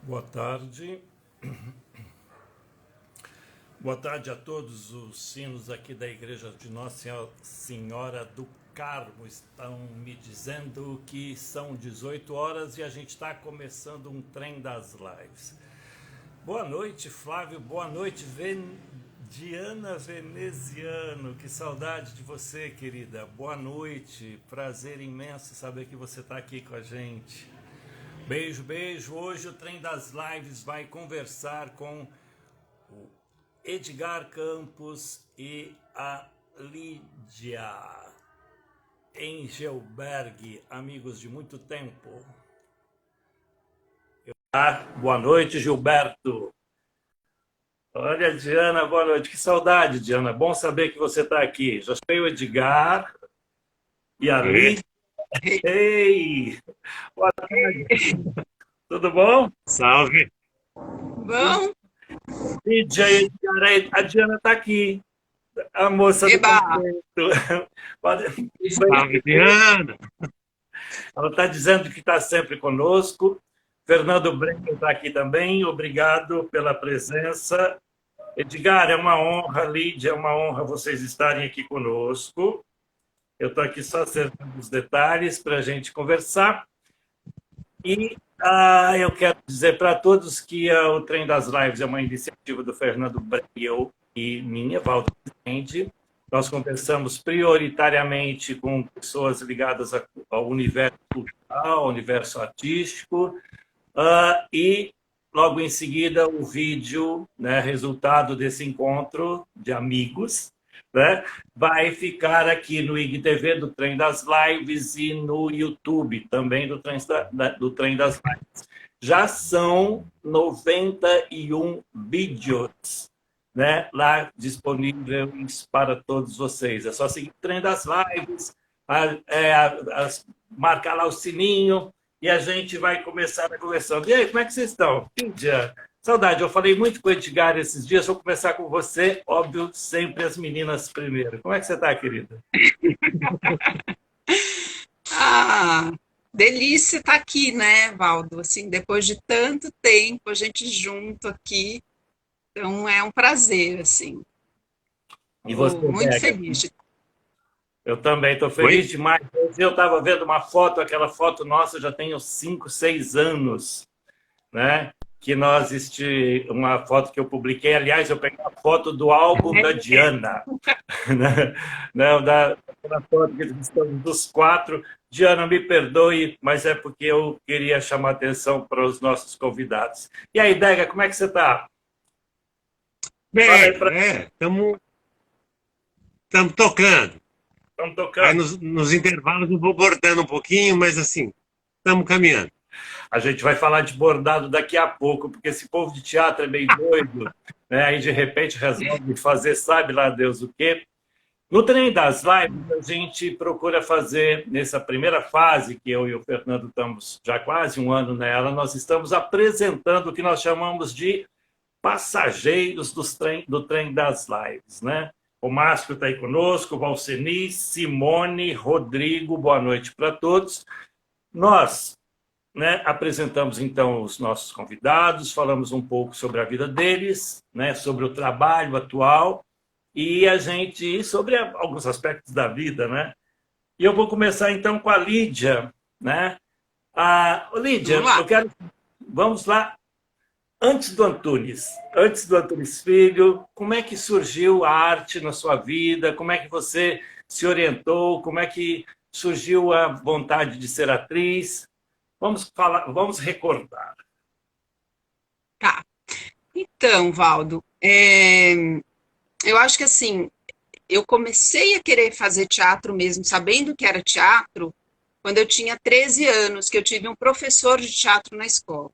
Boa tarde. Boa tarde a todos. Os sinos aqui da Igreja de Nossa Senhora do Carmo estão me dizendo que são 18 horas e a gente está começando um trem das lives. Boa noite, Flávio. Boa noite, Diana Veneziano. Que saudade de você, querida. Boa noite. Prazer imenso saber que você está aqui com a gente. Beijo, beijo. Hoje o Trem das Lives vai conversar com o Edgar Campos e a Lídia Engelberg, amigos de muito tempo. Boa noite, Gilberto. Olha, Diana, boa noite. Que saudade, Diana. Bom saber que você está aqui. Já sei o Edgar e a Lídia. Ei! Boa tarde. Tudo bom? Salve. Bom. Lídia e Edgar, a Diana está aqui. A moça do conceito. Salve, Diana. Ela está dizendo que está sempre conosco. Fernando Brenner está aqui também. Obrigado pela presença. Edgar, é uma honra. Lídia, é uma honra vocês estarem aqui conosco. Eu estou aqui só acertando os detalhes para a gente conversar. E eu quero dizer para todos que o Trem das Lives é uma iniciativa do Fernando Brenner e minha, Valdo Presidente. Nós conversamos prioritariamente com pessoas ligadas ao universo cultural, ao universo artístico, e logo em seguida o vídeo, né, resultado desse encontro de amigos, né, vai ficar aqui no IGTV do Trem das Lives e no YouTube também do Trem das Lives. Já são 91 vídeos, né, lá disponíveis para todos vocês. É só seguir o Trem das Lives, marcar lá o sininho e a gente vai começar a conversando. E aí, como é que vocês estão? Lídia, saudade, eu falei muito com o Edgar esses dias, vou começar com você, óbvio, sempre as meninas primeiro. Como é que você está, querida? Delícia estar aqui, né, Valdo? Assim, depois de tanto tempo, a gente junto aqui, então é um prazer, assim. E você, muito feliz. Eu também estou feliz demais. Hoje eu estava vendo uma foto, aquela foto nossa, já tenho 5, 6 anos, né? Que nós, uma foto que eu publiquei, aliás, eu peguei a foto do álbum da Diana, né? Da foto que estamos dos 4. Diana, me perdoe, mas é porque eu queria chamar atenção para os nossos convidados. E aí, Dega, como é que você está? Estamos tocando. Estamos tocando. Aí nos intervalos eu vou bordando um pouquinho, mas assim, estamos caminhando. A gente vai falar de bordado daqui a pouco, porque esse povo de teatro é meio doido, né? Aí de repente resolve fazer sabe lá Deus o quê. No Trem das Lives, a gente procura fazer, nessa primeira fase, que eu e o Fernando estamos já quase um ano nela, nós estamos apresentando o que nós chamamos de passageiros do Trem das Lives, né? O Márcio está aí conosco, Valceni, Simone, Rodrigo, boa noite para todos. Nós, né, apresentamos então os nossos convidados, falamos um pouco sobre a vida deles, né, sobre o trabalho atual e sobre alguns aspectos da vida, né? E eu vou começar então com a Lídia, né? Lídia, vamos lá. Antes do Antunes Filho, como é que surgiu a arte na sua vida? Como é que você se orientou? Como é que surgiu a vontade de ser atriz? Vamos recordar. Tá. Então, Valdo, eu acho que assim, eu comecei a querer fazer teatro mesmo, sabendo que era teatro, quando eu tinha 13 anos, que eu tive um professor de teatro na escola.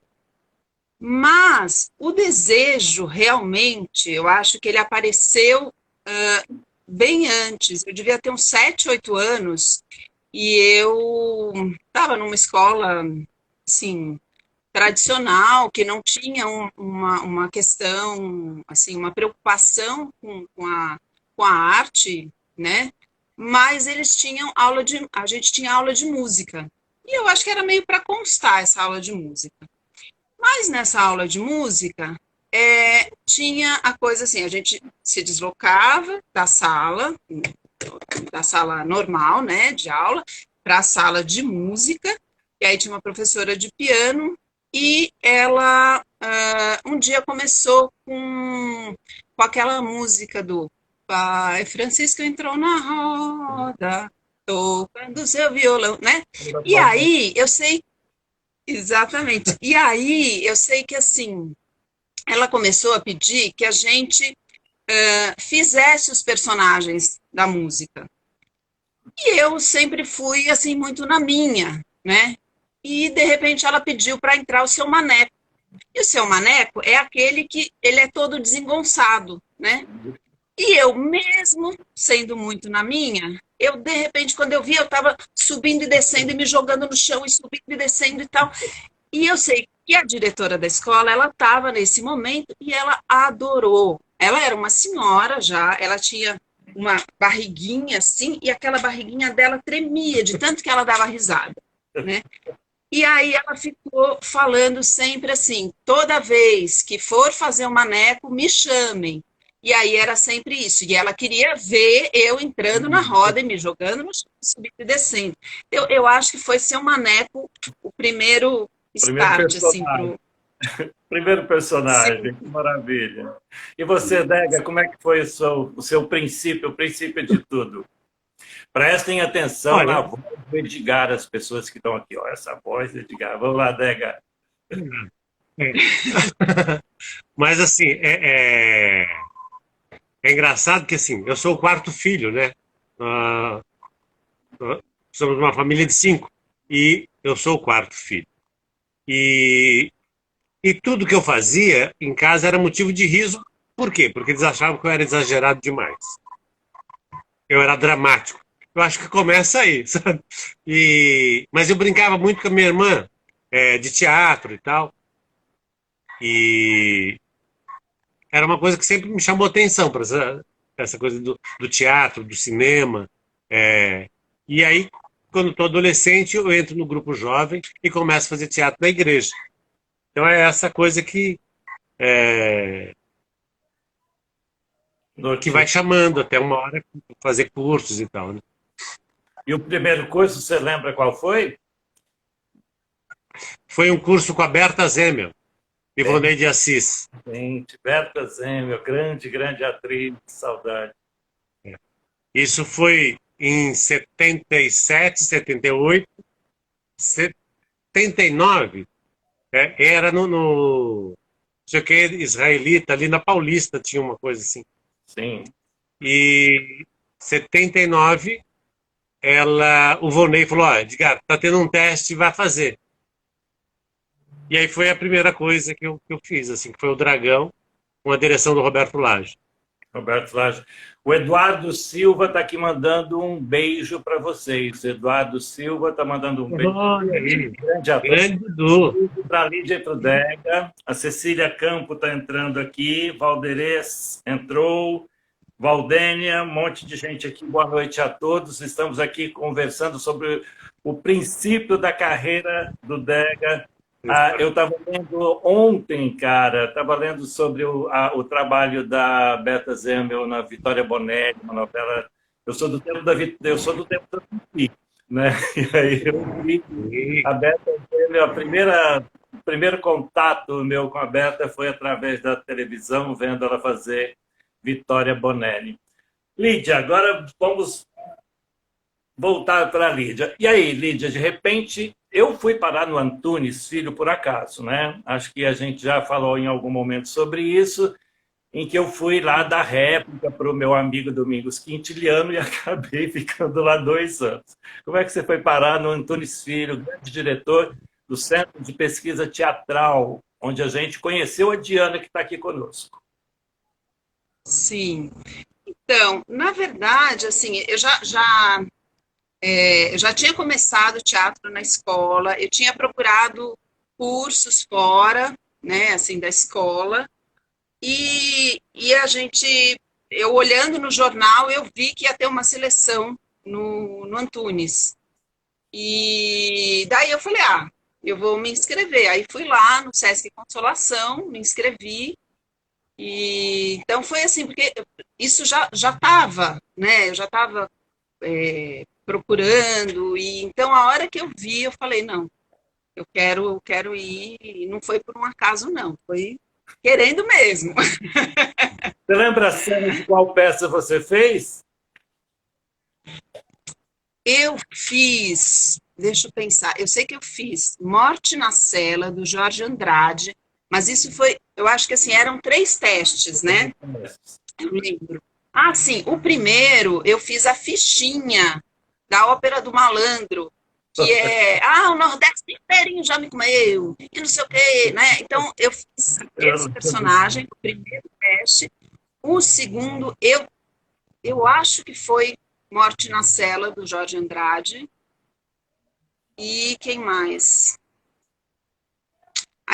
Mas o desejo, realmente, eu acho que ele apareceu bem antes. Eu devia ter uns 7, 8 anos e eu estava numa escola, assim, tradicional, que não tinha uma questão, assim, uma preocupação com a arte, né? Mas eles tinham a gente tinha aula de música. E eu acho que era meio para constar essa aula de música. Mas nessa aula de música, tinha a coisa assim, a gente se deslocava da sala normal, né, de aula, para a sala de música, e aí tinha uma professora de piano, e ela um dia começou com aquela música do Pai Francisco entrou na roda, tocando seu violão, né? E aí, eu sei, exatamente, e aí eu sei que assim, ela começou a pedir que a gente fizesse os personagens da música. E eu sempre fui assim muito na minha, né? E de repente ela pediu para entrar o seu Maneco. E o seu Maneco é aquele que ele é todo desengonçado, né? E eu mesmo sendo muito na minha, eu de repente quando eu vi eu estava subindo e descendo e me jogando no chão e subindo e descendo e tal. E eu sei que a diretora da escola, ela estava nesse momento e ela adorou. Ela era uma senhora já, ela tinha uma barriguinha assim, e aquela barriguinha dela tremia de tanto que ela dava risada, né? E aí ela ficou falando sempre assim, toda vez que for fazer um maneco, me chamem. E aí era sempre isso. E ela queria ver eu entrando na roda e me jogando no chão, subindo e descendo. Eu acho que foi seu maneco o primeiro start, assim, pro... Primeiro personagem, Sim. que maravilha. E você, Dega, como é que foi o seu princípio, o princípio de tudo? Prestem atenção na Olha, voz do Edgar, as pessoas que estão aqui, ó, essa voz do Edgar. Vamos lá, Dega. é. Mas assim, é engraçado que assim, eu sou o quarto filho, né? Ah, somos uma família de 5 e eu sou o quarto filho. E, e tudo que eu fazia em casa era motivo de riso. Por quê? Porque eles achavam que eu era exagerado demais. Eu era dramático. Eu acho que começa aí, sabe? Mas eu brincava muito com a minha irmã, de teatro e tal. E era uma coisa que sempre me chamou atenção para essa coisa do teatro, do cinema. E aí, quando estou adolescente, eu entro no grupo jovem e começo a fazer teatro na igreja. Então é essa coisa é, que vai chamando até uma hora fazer cursos e tal, né? E o primeiro curso, você lembra qual foi? Foi um curso com a Berta Zemmel, Ivonei de Assis. Gente, Berta Zemmel, grande, grande atriz, saudade. Isso foi em 77, 78, 79. Era no não sei o que, israelita, ali na Paulista tinha uma coisa assim. Sim. E 79, o Vonei falou, ó, Edgar, tá tendo um teste, vai fazer. E aí foi a primeira coisa que eu fiz, assim, que foi o Dragão, com a direção do Roberto Lage. Roberto Lage. O Eduardo Silva está aqui mandando um beijo para vocês. Eduardo Silva está mandando um beijo. Olha aí, Grande ator. grande Dudu. Para a Lídia e para o Dega. A Cecília Campo está entrando aqui. Valderez entrou. Valdênia, um monte de gente aqui. Boa noite a todos. Estamos aqui conversando sobre o princípio da carreira do Dega. Eu estava lendo ontem, cara, estava lendo sobre o trabalho da Berta Zemmel na Vitória Bonelli, uma novela. Eu sou do tempo da Tupi, né? E aí eu vi a Berta Zemmel, o primeiro contato meu com a Berta foi através da televisão, vendo ela fazer Vitória Bonelli. Lídia, agora vamos voltar para a Lídia. E aí, Lídia, de repente, eu fui parar no Antunes Filho por acaso, né? Acho que a gente já falou em algum momento sobre isso, em que eu fui lá dar réplica para o meu amigo Domingos Quintiliano e acabei ficando lá 2 anos. Como é que você foi parar no Antunes Filho, grande diretor do Centro de Pesquisa Teatral, onde a gente conheceu a Diana, que está aqui conosco? Sim. Então, na verdade, assim, eu já tinha começado teatro na escola, eu tinha procurado cursos fora, né, assim, da escola, e eu olhando no jornal, eu vi que ia ter uma seleção no Antunes. E daí eu falei, eu vou me inscrever. Aí fui lá no Sesc Consolação, me inscrevi. E então foi assim, porque isso já estava, né? Eu já estava procurando, e então a hora que eu vi, eu falei, não, eu quero ir, e não foi por um acaso, não, foi querendo mesmo. Você lembra a cena de qual peça você fez? Eu fiz, deixa eu pensar, eu sei que eu fiz Morte na Cela, do Jorge Andrade, mas isso foi, eu acho que assim, eram 3 testes, né? Eu lembro. Ah, sim, o primeiro eu fiz a fichinha da Ópera do Malandro, que é, o Nordeste inteirinho já me comeu, e não sei o quê, né? Então, eu fiz esse personagem, o primeiro teste. O segundo, eu acho que foi Morte na Cela, do Jorge Andrade. E quem mais?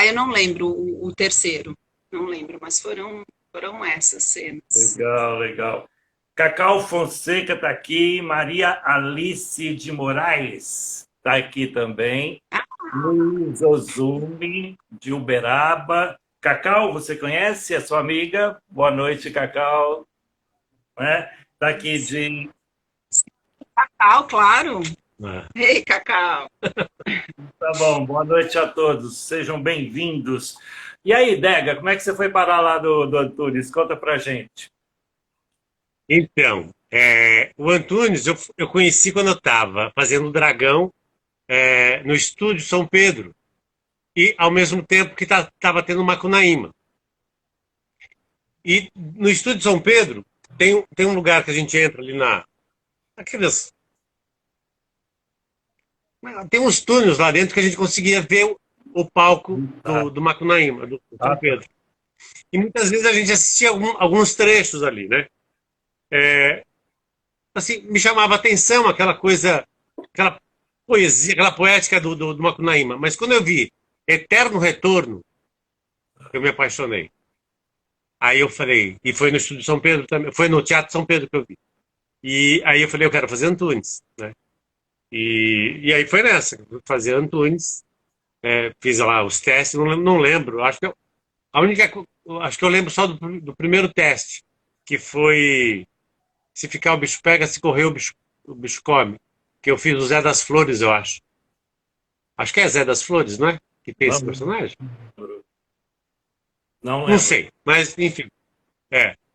Eu não lembro o terceiro, não lembro, mas foram essas cenas. Legal, legal. Cacau Fonseca está aqui, Maria Alice de Moraes está aqui também, Luiz Ozumi, de Uberaba. Cacau, você conhece? É sua amiga? Boa noite, Cacau. Está aqui de... Cacau, claro. É. Ei, Cacau. Tá bom, boa noite a todos, sejam bem-vindos. E aí, Dega, como é que você foi parar lá do Antunes? Conta pra gente. Então, o Antunes eu conheci quando eu estava fazendo o Dragão no estúdio São Pedro, e ao mesmo tempo que estava tendo Macunaíma. E no estúdio São Pedro tem um lugar que a gente entra ali aqueles... Tem uns túneis lá dentro que a gente conseguia ver o palco do Macunaíma, do São Pedro. E muitas vezes a gente assistia alguns trechos ali, né? Assim, me chamava a atenção aquela coisa, aquela poesia, aquela poética do Macunaíma. Mas quando eu vi Eterno Retorno, eu me apaixonei. Aí eu falei, e foi no Estúdio São Pedro também, foi no Teatro São Pedro que eu vi. E aí eu falei, eu quero fazer Antunes, né? E aí foi nessa, fazer Antunes, fiz lá os testes, não lembro, acho que eu lembro só do primeiro teste, que foi se ficar o bicho pega, se correr o bicho come, que eu fiz o Zé das Flores, eu acho. Acho que é Zé das Flores, não é? Que tem esse personagem? Não lembro. Não sei, mas enfim.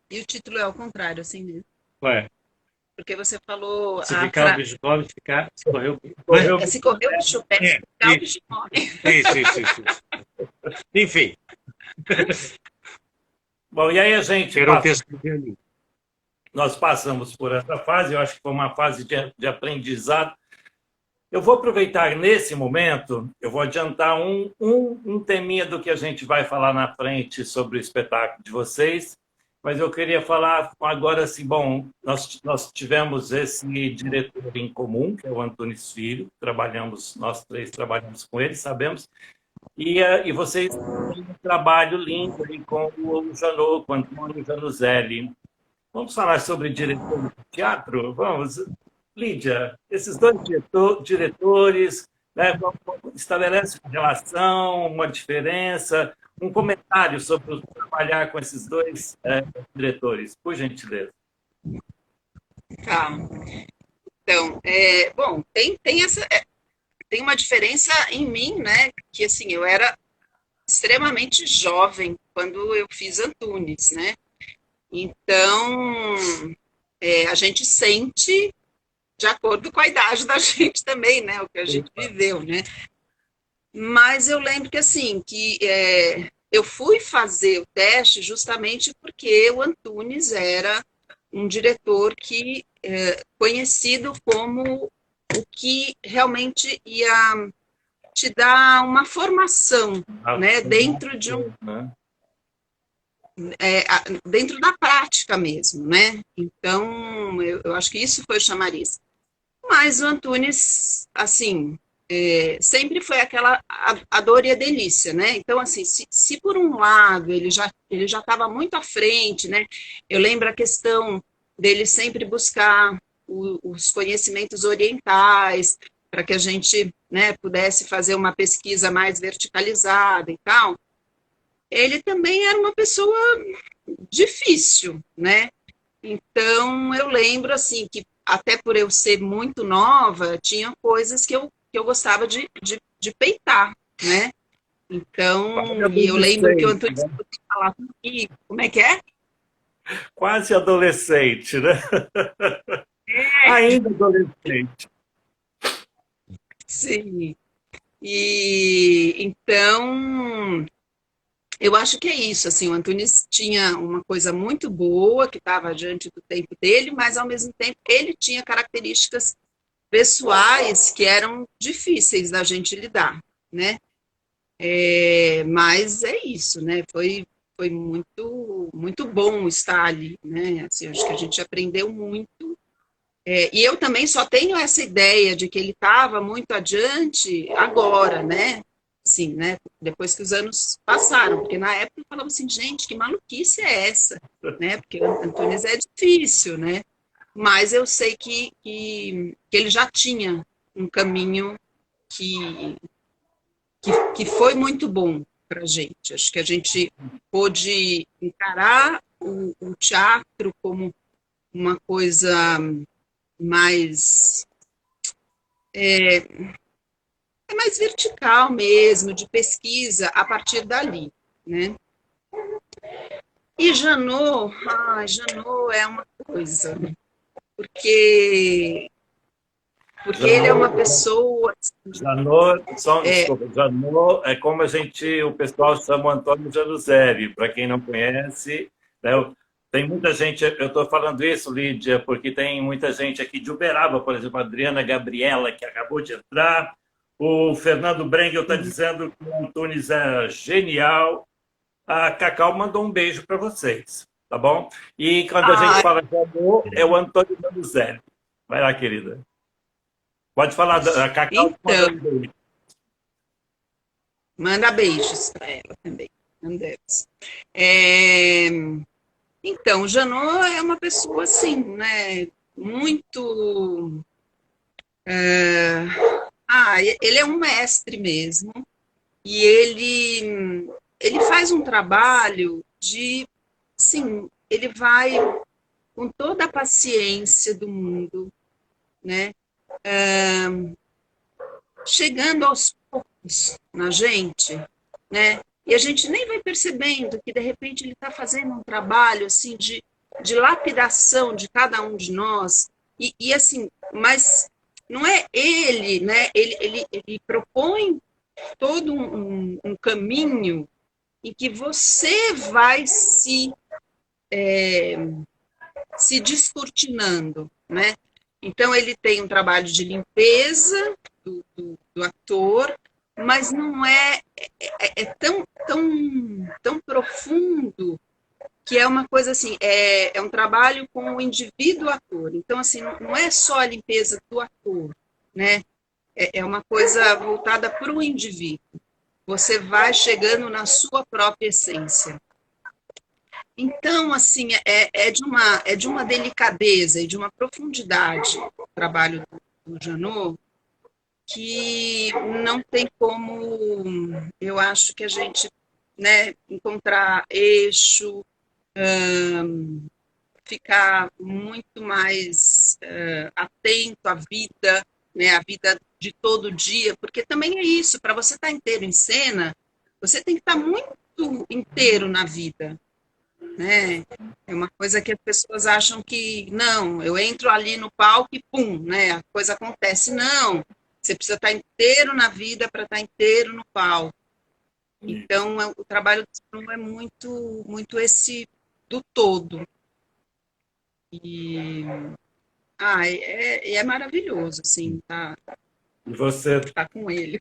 E o título é ao contrário, assim mesmo. Ué, Porque você falou. se ficar o bicho come, se correr o bicho... Se correr o bicho pega, se ficar o bicho come. Isso. Enfim. Bom, e aí a gente... Era um texto que eu li. Nós passamos por essa fase, eu acho que foi uma fase de aprendizado. Eu vou aproveitar nesse momento, eu vou adiantar um teminha do que a gente vai falar na frente sobre o espetáculo de vocês, mas eu queria falar agora assim, bom, nós tivemos esse diretor em comum, que é o Antunes Filho, nós 3 trabalhamos com ele, sabemos, e vocês têm um trabalho lindo aí com o Janot, com o Antônio Januzelli. Vamos falar sobre diretor de teatro? Vamos. Lídia, esses 2 diretores, né, estabelecem uma relação, uma diferença, um comentário sobre trabalhar com esses 2 diretores, por gentileza. Tá. Então, bom, tem uma diferença em mim, né? Que assim, eu era extremamente jovem quando eu fiz Antunes, né? Então, a gente sente de acordo com a idade da gente também, né? O que a gente viveu, né? Mas eu lembro que, assim, eu fui fazer o teste justamente porque o Antunes era um diretor que conhecido como o que realmente ia te dar uma formação, né? Dentro de dentro da prática mesmo, né? Então, eu acho que isso foi o chamariz. Mas o Antunes, assim, sempre foi a dor e a delícia, né? Então, assim, se por um lado ele já estava muito à frente, né? Eu lembro a questão dele sempre buscar os conhecimentos orientais para que a gente, né, pudesse fazer uma pesquisa mais verticalizada e tal, ele também era uma pessoa difícil, né? Então, eu lembro, assim, que até por eu ser muito nova, tinha coisas que eu gostava de peitar, né? Então, e eu lembro que o Antônio falava comigo, como é que é? Quase adolescente, né? Ainda adolescente. Sim. E então, eu acho que é isso, assim, o Antunes tinha uma coisa muito boa que estava diante do tempo dele, mas ao mesmo tempo ele tinha características pessoais que eram difíceis da gente lidar, né? Mas é isso, né? Foi muito bom estar ali, né? Assim, acho que a gente aprendeu muito. E eu também só tenho essa ideia de que ele estava muito adiante agora, né? Assim, né? Depois que os anos passaram, porque na época eu falava assim, gente, que maluquice é essa, né? Porque o Antunes é difícil, né? Mas eu sei que ele já tinha um caminho que, que foi muito bom para a gente. Acho que a gente pôde encarar o teatro como uma coisa mais mais vertical mesmo, de pesquisa a partir dali, né? E Janot é uma coisa, porque ele é uma pessoa. Janot, desculpa, Janot é como o pessoal chama o Antônio Januzeri, para quem não conhece, né? Tem muita gente, eu estou falando isso, Lídia, porque tem muita gente aqui de Uberaba, por exemplo, a Adriana Gabriela, que acabou de entrar, o Fernando Brengel está dizendo que o Antunes é genial, a Cacau mandou um beijo para vocês, tá bom? E quando a gente fala Janot, é o Antônio Januzeri. Vai lá, querida. Pode falar, a Cacau Então, manda beijos para ela também. Mandamos. Então, Janot é uma pessoa assim, né? Muito. Ele é um mestre mesmo. E ele faz um trabalho de. Sim, ele vai com toda a paciência do mundo, né? Chegando aos poucos na gente, né? E a gente nem vai percebendo que, de repente, ele está fazendo um trabalho assim de lapidação de cada um de nós. E assim, mas não é ele, né? Ele propõe todo um caminho em que você vai se descortinando, né? Então, ele tem um trabalho de limpeza do ator, mas não é tão profundo que é uma coisa assim, é um trabalho com o indivíduo ator. Então, assim, não é só a limpeza do ator, né? É uma coisa voltada para o indivíduo. Você vai chegando na sua própria essência. Então, assim, é de uma delicadeza e de uma profundidade o trabalho do Janot, que não tem como, eu acho que a gente, né, encontrar eixo, ficar muito mais atento à vida, né, à vida de todo dia, porque também é isso, para você estar inteiro em cena, você tem que estar muito inteiro na vida, né? É uma coisa que as pessoas acham que, não, eu entro ali no palco e pum, né, a coisa acontece. Não, você precisa estar inteiro na vida para estar inteiro no palco. Então, o trabalho do Bruno é muito esse do todo. E é maravilhoso, assim, E você, tá com ele.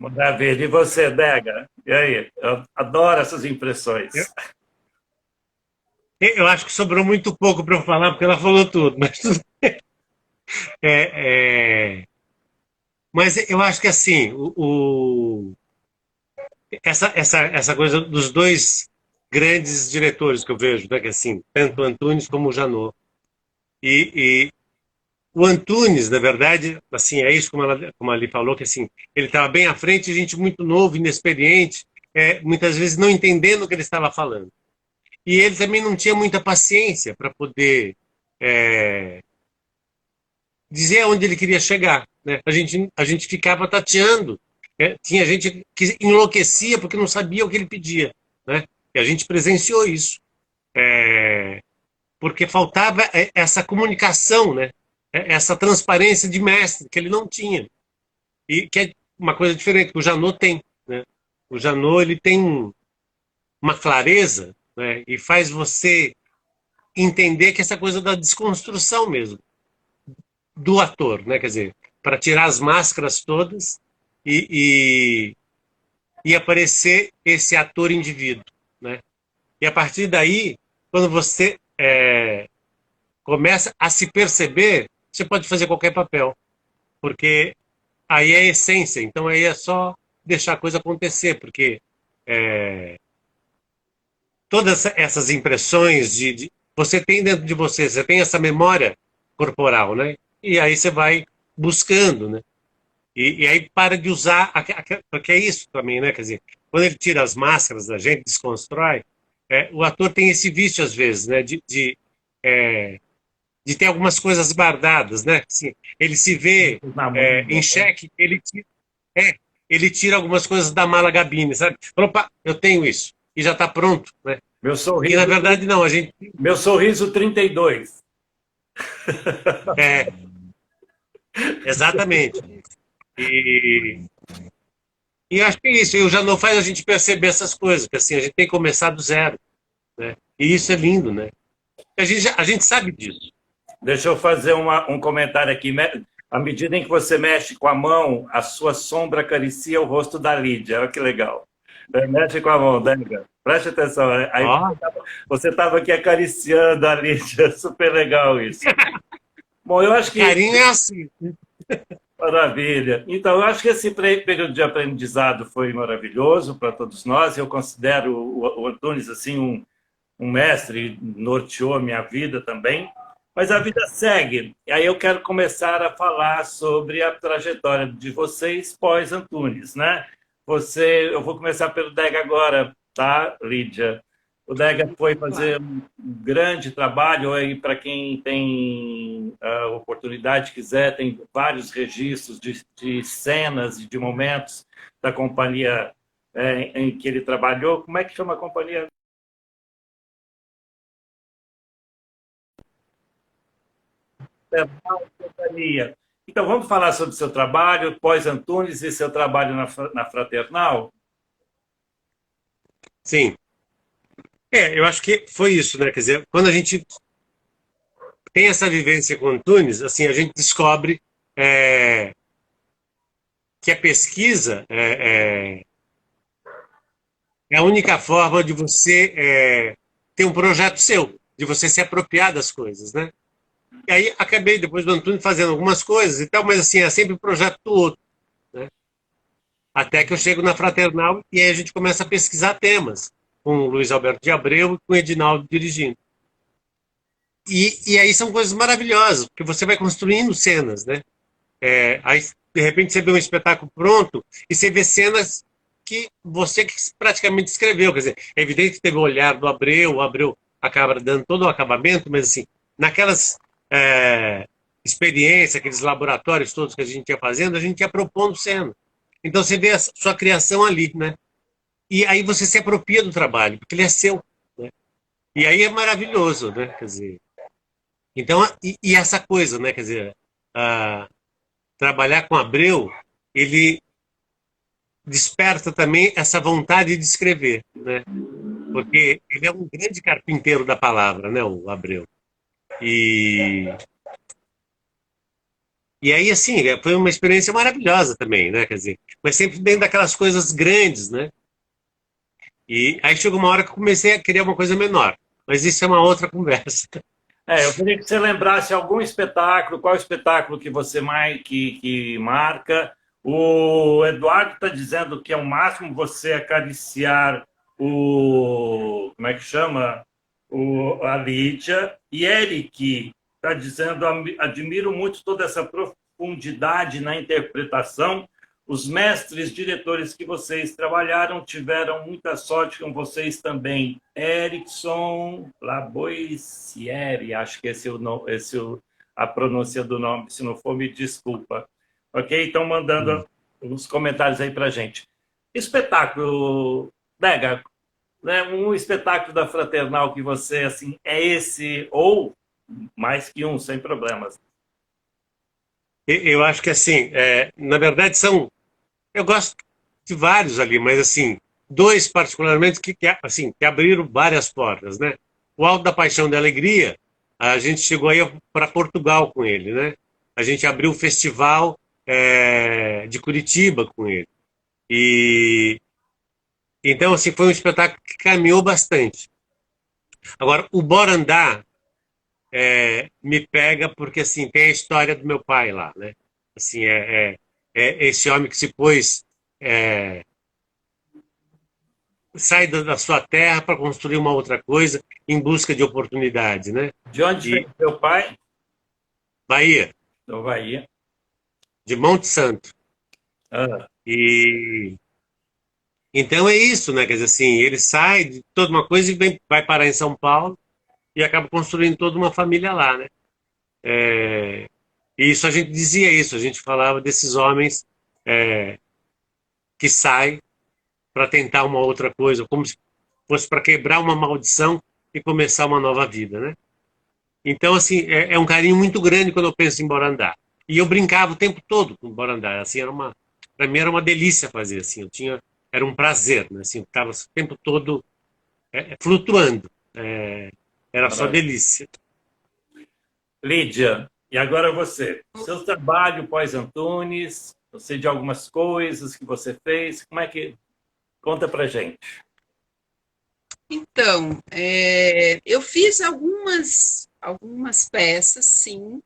maravilha. E você, Dega? E aí? Eu adoro essas impressões. Eu acho que sobrou muito pouco para eu falar, porque ela falou tudo, mas tudo bem. Mas eu acho que assim, essa coisa dos dois grandes diretores que eu vejo, né, que assim, tanto o Antunes como o Janot. E o Antunes, na verdade, assim, é isso como a Ali falou, que assim, ele estava bem à frente, gente muito novo, inexperiente, muitas vezes não entendendo o que ele estava falando. E ele também não tinha muita paciência para poder dizer aonde ele queria chegar, né? A gente ficava tateando, tinha gente que enlouquecia porque não sabia o que ele pedia, né? E a gente presenciou isso, porque faltava essa comunicação, né? Essa transparência de mestre que ele não tinha, e que é uma coisa diferente que o Janot tem, né? O Janot, ele tem uma clareza, né? E faz você entender que essa coisa da desconstrução mesmo do ator, né? Quer dizer, para tirar as máscaras todas e aparecer esse ator indivíduo, né? E a partir daí, quando você começa a se perceber, você pode fazer qualquer papel, porque aí é a essência. Então aí é só deixar a coisa acontecer, porque todas essas impressões você tem dentro de você, você tem essa memória corporal, né? E aí você vai buscando, né? E aí para de usar, porque é isso também, né? Quer dizer, quando ele tira as máscaras da gente, desconstrói, o ator tem esse vício às vezes, né? De ter algumas coisas guardadas, né? Assim, ele se vê em xeque, ele tira algumas coisas da mala gabine, sabe? Opa, eu tenho isso. E já está pronto, né? Meu sorriso, e na verdade não, a gente... Meu sorriso 32. Exatamente. E eu acho que é isso. E o Janot faz a gente perceber essas coisas, que assim, a gente tem que começar do zero, né? E isso é lindo, né? A gente sabe disso. Deixa eu fazer um comentário aqui. À medida em que você mexe com a mão, a sua sombra acaricia o rosto da Lídia. Olha que legal. Mexe com a mão, Danga. Preste atenção. Aí você estava aqui acariciando a Lídia. Super legal isso. Bom, eu acho que... Carinho é assim. Maravilha. Então, eu acho que esse período de aprendizado foi maravilhoso para todos nós. Eu considero o Antunes assim um mestre, norteou a minha vida também. Mas a vida segue. E aí eu quero começar a falar sobre a trajetória de vocês pós-Antunes, né? Eu vou começar pelo Dega agora, tá, Lídia? O Dega foi fazer um grande trabalho aí, para quem tem a oportunidade, quiser, tem vários registros de cenas e de momentos da companhia em que ele trabalhou. Como é que chama a companhia? Companhia. Então, vamos falar sobre o seu trabalho, pós-Antunes, e seu trabalho na Fraternal? Sim. Eu acho que foi isso, né? Quer dizer, quando a gente tem essa vivência com Antunes, assim, a gente descobre que a pesquisa é a única forma de você ter um projeto seu, de você se apropriar das coisas, né? E aí acabei, depois do Antunes, fazendo algumas coisas e tal, mas assim, é sempre o projeto do outro, né? Até que eu chego na Fraternal e aí a gente começa a pesquisar temas, com o Luiz Alberto de Abreu e com o Edinaldo dirigindo. E aí são coisas maravilhosas, porque você vai construindo cenas, né? Aí, de repente, você vê um espetáculo pronto e você vê cenas que você que praticamente escreveu. Quer dizer, é evidente que teve o olhar do Abreu, o Abreu acaba dando todo o acabamento, mas assim, naquelas experiências, aqueles laboratórios todos que a gente ia fazendo, a gente ia propondo cena. Então você vê a sua criação ali, né? E aí você se apropria do trabalho, porque ele é seu, né? E aí é maravilhoso, né? Quer dizer, então, e essa coisa, né? Quer dizer, trabalhar com Abreu, ele desperta também essa vontade de escrever, né? Porque ele é um grande carpinteiro da palavra, né? O Abreu. E aí, assim, foi uma experiência maravilhosa também, né? Quer dizer, mas sempre dentro daquelas coisas grandes, né? E aí chegou uma hora que eu comecei a querer uma coisa menor. Mas isso é uma outra conversa. Eu queria que você lembrasse algum espetáculo, qual espetáculo que você mais que marca. O Eduardo está dizendo que é o máximo você acariciar como é que chama? A Lídia. E Eric está dizendo, admiro muito toda essa profundidade na interpretação. Os mestres, diretores que vocês trabalharam tiveram muita sorte com vocês também. Erickson Laboisière, acho que a pronúncia do nome, se não for, me desculpa. Ok? Estão mandando uns comentários aí para a gente. Espetáculo, Dega, né? Um espetáculo da Fraternal que você, assim, é esse, ou mais que um, sem problemas. Eu acho que, assim, na verdade, eu gosto de vários ali, mas, assim, dois particularmente assim, que abriram várias portas, né? O Alto da Paixão e da Alegria, a gente chegou aí para Portugal com ele, né? A gente abriu o festival de Curitiba com ele. E então, assim, foi um espetáculo que caminhou bastante. Agora, o Bora Andar me pega porque, assim, tem a história do meu pai lá, né? Assim, é esse homem que se pôs, sai da sua terra para construir uma outra coisa em busca de oportunidade, né? De onde veio seu pai? Bahia, Do Bahia. de Monte Santo. Ah, E então é isso, né? Quer dizer, assim, ele sai de toda uma coisa e vai parar em São Paulo e acaba construindo toda uma família lá, né? E isso a gente dizia isso, a gente falava desses homens que saem para tentar uma outra coisa, como se fosse para quebrar uma maldição e começar uma nova vida, né? Então, assim, é um carinho muito grande quando eu penso em Borandá. E eu brincava o tempo todo com Borandá, assim, para mim era uma delícia fazer, assim, era um prazer, né? Assim, eu estava o tempo todo flutuando, era só maravilha. delícia. Lídia, e agora você. Seu trabalho pós-Antunes, eu sei de algumas coisas que você fez, como é que... Conta pra gente. Então, eu fiz algumas peças, sim,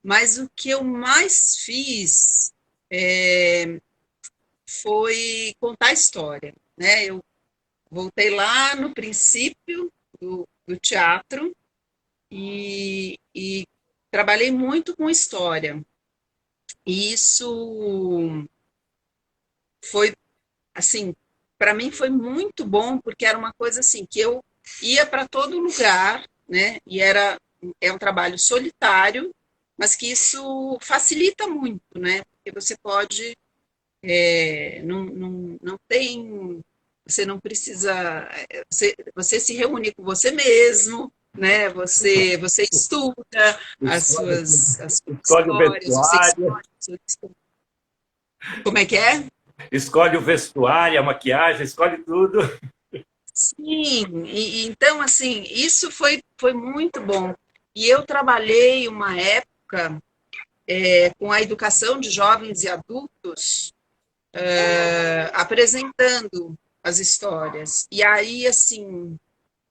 mas o que eu mais fiz foi contar história, né? Eu voltei lá no princípio do teatro e trabalhei muito com história. E isso foi, assim, para mim foi muito bom, porque era uma coisa assim, que eu ia para todo lugar, né? E é um trabalho solitário, mas que isso facilita muito, né? Porque você pode, não tem, você não precisa, você se reúne com você mesmo, né? Você estuda Escolhe, as suas escolhe o histórias, você vestuário, escolhe, como é que é? escolhe o vestuário, a maquiagem, escolhe tudo. Sim, então, assim, isso foi muito bom. E eu trabalhei uma época com a educação de jovens e adultos, apresentando as histórias. E aí, assim,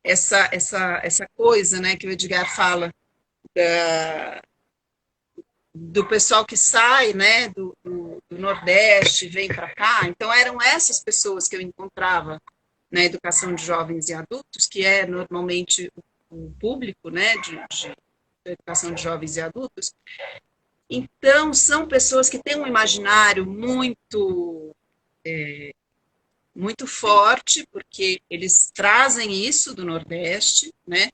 essa coisa, né, que o Edgar fala, do pessoal que sai, né, do Nordeste, vem para cá. Então, eram essas pessoas que eu encontrava na educação de jovens e adultos, que é normalmente o público, né, de educação de jovens e adultos. Então, são pessoas que têm um imaginário muito forte, porque eles trazem isso do Nordeste, né?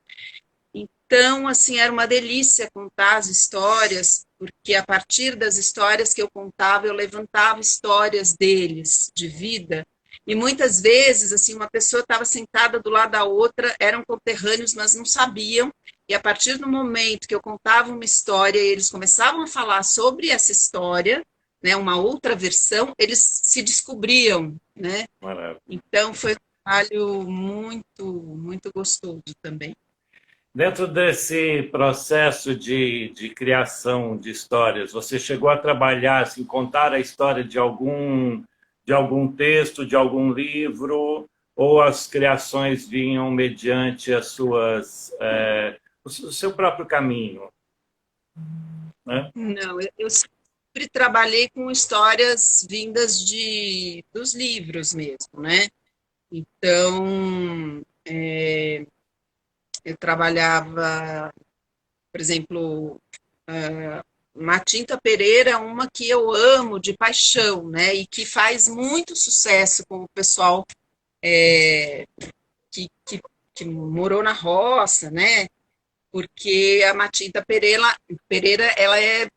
Então, assim, era uma delícia contar as histórias, porque a partir das histórias que eu contava, eu levantava histórias deles, de vida. E muitas vezes, assim, uma pessoa estava sentada do lado da outra, eram conterrâneos, mas não sabiam. E a partir do momento que eu contava uma história e eles começavam a falar sobre essa história, né, uma outra versão, eles se descobriam, né? Maravilha. Então, foi um trabalho muito, muito gostoso também. Dentro desse processo de criação de histórias, você chegou a trabalhar, assim, contar a história de algum texto, de algum livro, ou as criações vinham mediante o seu próprio caminho? Né? Não, eu sempre trabalhei com histórias vindas dos livros mesmo, né? Então, eu trabalhava por exemplo, Matinta Pereira é uma que eu amo de paixão, né? E que faz muito sucesso com o pessoal que, que, que morou na roça, né? Porque a Matinta Pereira, ela é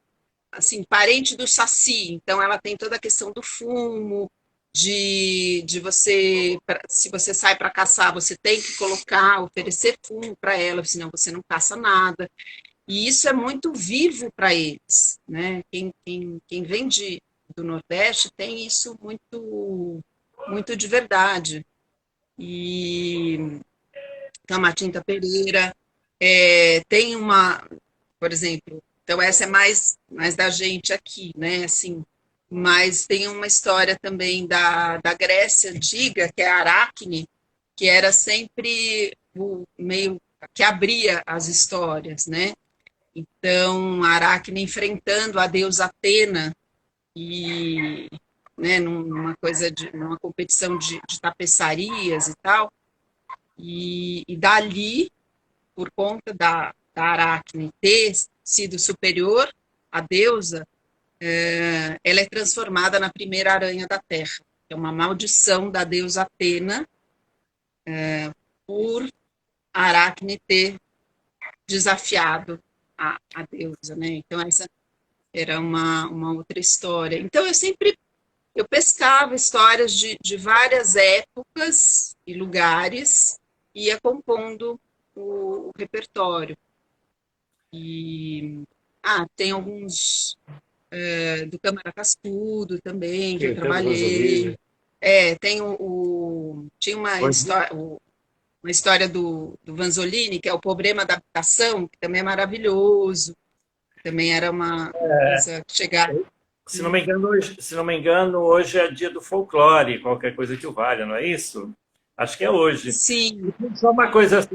assim, parente do Saci, então ela tem toda a questão do fumo, de você, se você sai para caçar, você tem que colocar, oferecer fumo para ela, senão você não caça nada. E isso é muito vivo para eles, né? Quem vem do Nordeste tem isso muito, muito de verdade. E então, a Matinta Pereira tem uma, por exemplo, então essa é mais da gente aqui, né? Assim, mas tem uma história também da Grécia Antiga, que é a Aracne, que era sempre o meio que abria as histórias, né? Então, a Aracne enfrentando a deusa Atena e, né, numa competição de tapeçarias e tal, e dali, por conta da Aracne ter sido superior à deusa, ela é transformada na primeira aranha da Terra. É uma maldição da deusa Atena por Aracne ter desafiado a deusa, né? Então essa era uma outra história. Então eu pescava histórias de várias épocas e lugares e ia compondo o repertório. E tem alguns do Câmara Cascudo também, que eu trabalhei. Tem tinha uma história do Vanzolini, que é o Problema da Habitação, que também é maravilhoso. Também era uma coisa que chegava. Se não me engano, hoje é dia do folclore, qualquer coisa que o valha, não é isso? Acho que é hoje. Sim. Só uma coisa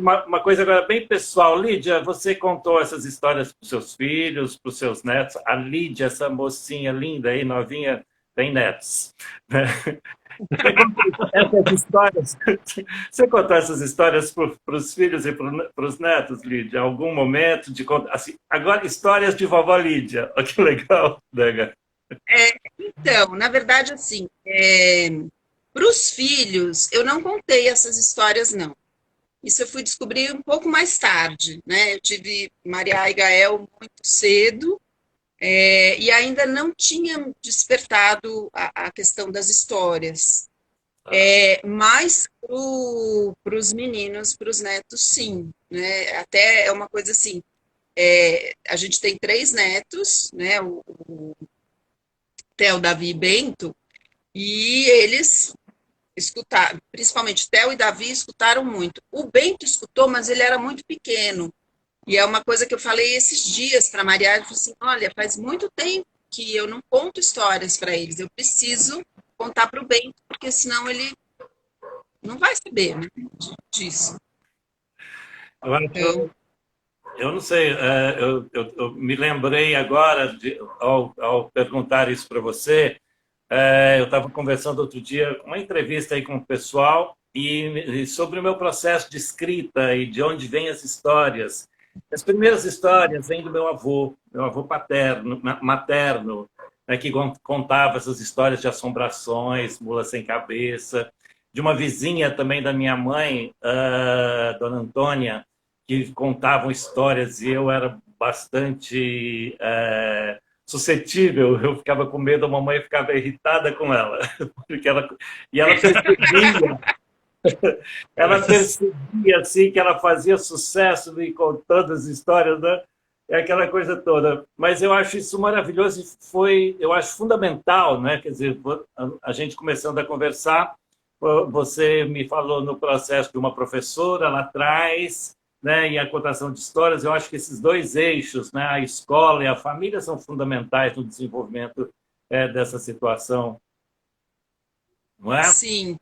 agora bem pessoal. Lídia, você contou essas histórias para os seus filhos, para os seus netos. A Lídia, essa mocinha linda aí, novinha, tem netos. Né? Você contou essas histórias para os filhos e para os netos, Lídia? Algum momento de contar? Assim, agora, histórias de vovó Lídia. Olha que legal, Dega. Então, na verdade, assim, para os filhos, eu não contei essas histórias, não. Isso eu fui descobrir um pouco mais tarde, né? Eu tive Maria e Gael muito cedo, e ainda não tinha despertado a questão das histórias. Mas para os meninos, para os netos, sim. Né? Até é uma coisa assim, a gente tem 3 netos, né? O Theo, Davi e Bento, e eles escutaram, principalmente Theo e Davi escutaram muito. O Bento escutou, mas ele era muito pequeno. E é uma coisa que eu falei esses dias para a Maria, eu falei assim, olha, faz muito tempo que eu não conto histórias para eles, eu preciso contar para o Bento, porque senão ele não vai saber, né, disso. Então, eu não sei, eu me lembrei agora, ao perguntar isso para você, eu estava conversando outro dia, uma entrevista aí com o pessoal, e sobre o meu processo de escrita e de onde vêm as histórias. As primeiras histórias vêm do meu avô materno, né, que contava essas histórias de assombrações, mula sem cabeça, de uma vizinha também da minha mãe, Dona Antônia, que contavam histórias e eu era bastante suscetível, eu ficava com medo, a mamãe ficava irritada com ela, porque ela percebia, ela percebia assim, que ela fazia sucesso em contando as histórias, né? Aquela coisa toda. Mas eu acho isso maravilhoso e eu acho fundamental, né? Quer dizer, a gente começando a conversar, você me falou no processo de uma professora lá atrás, né, e a contação de histórias. Eu acho que esses 2 eixos, né, a escola e a família, são fundamentais no desenvolvimento dessa situação, não é? Sim,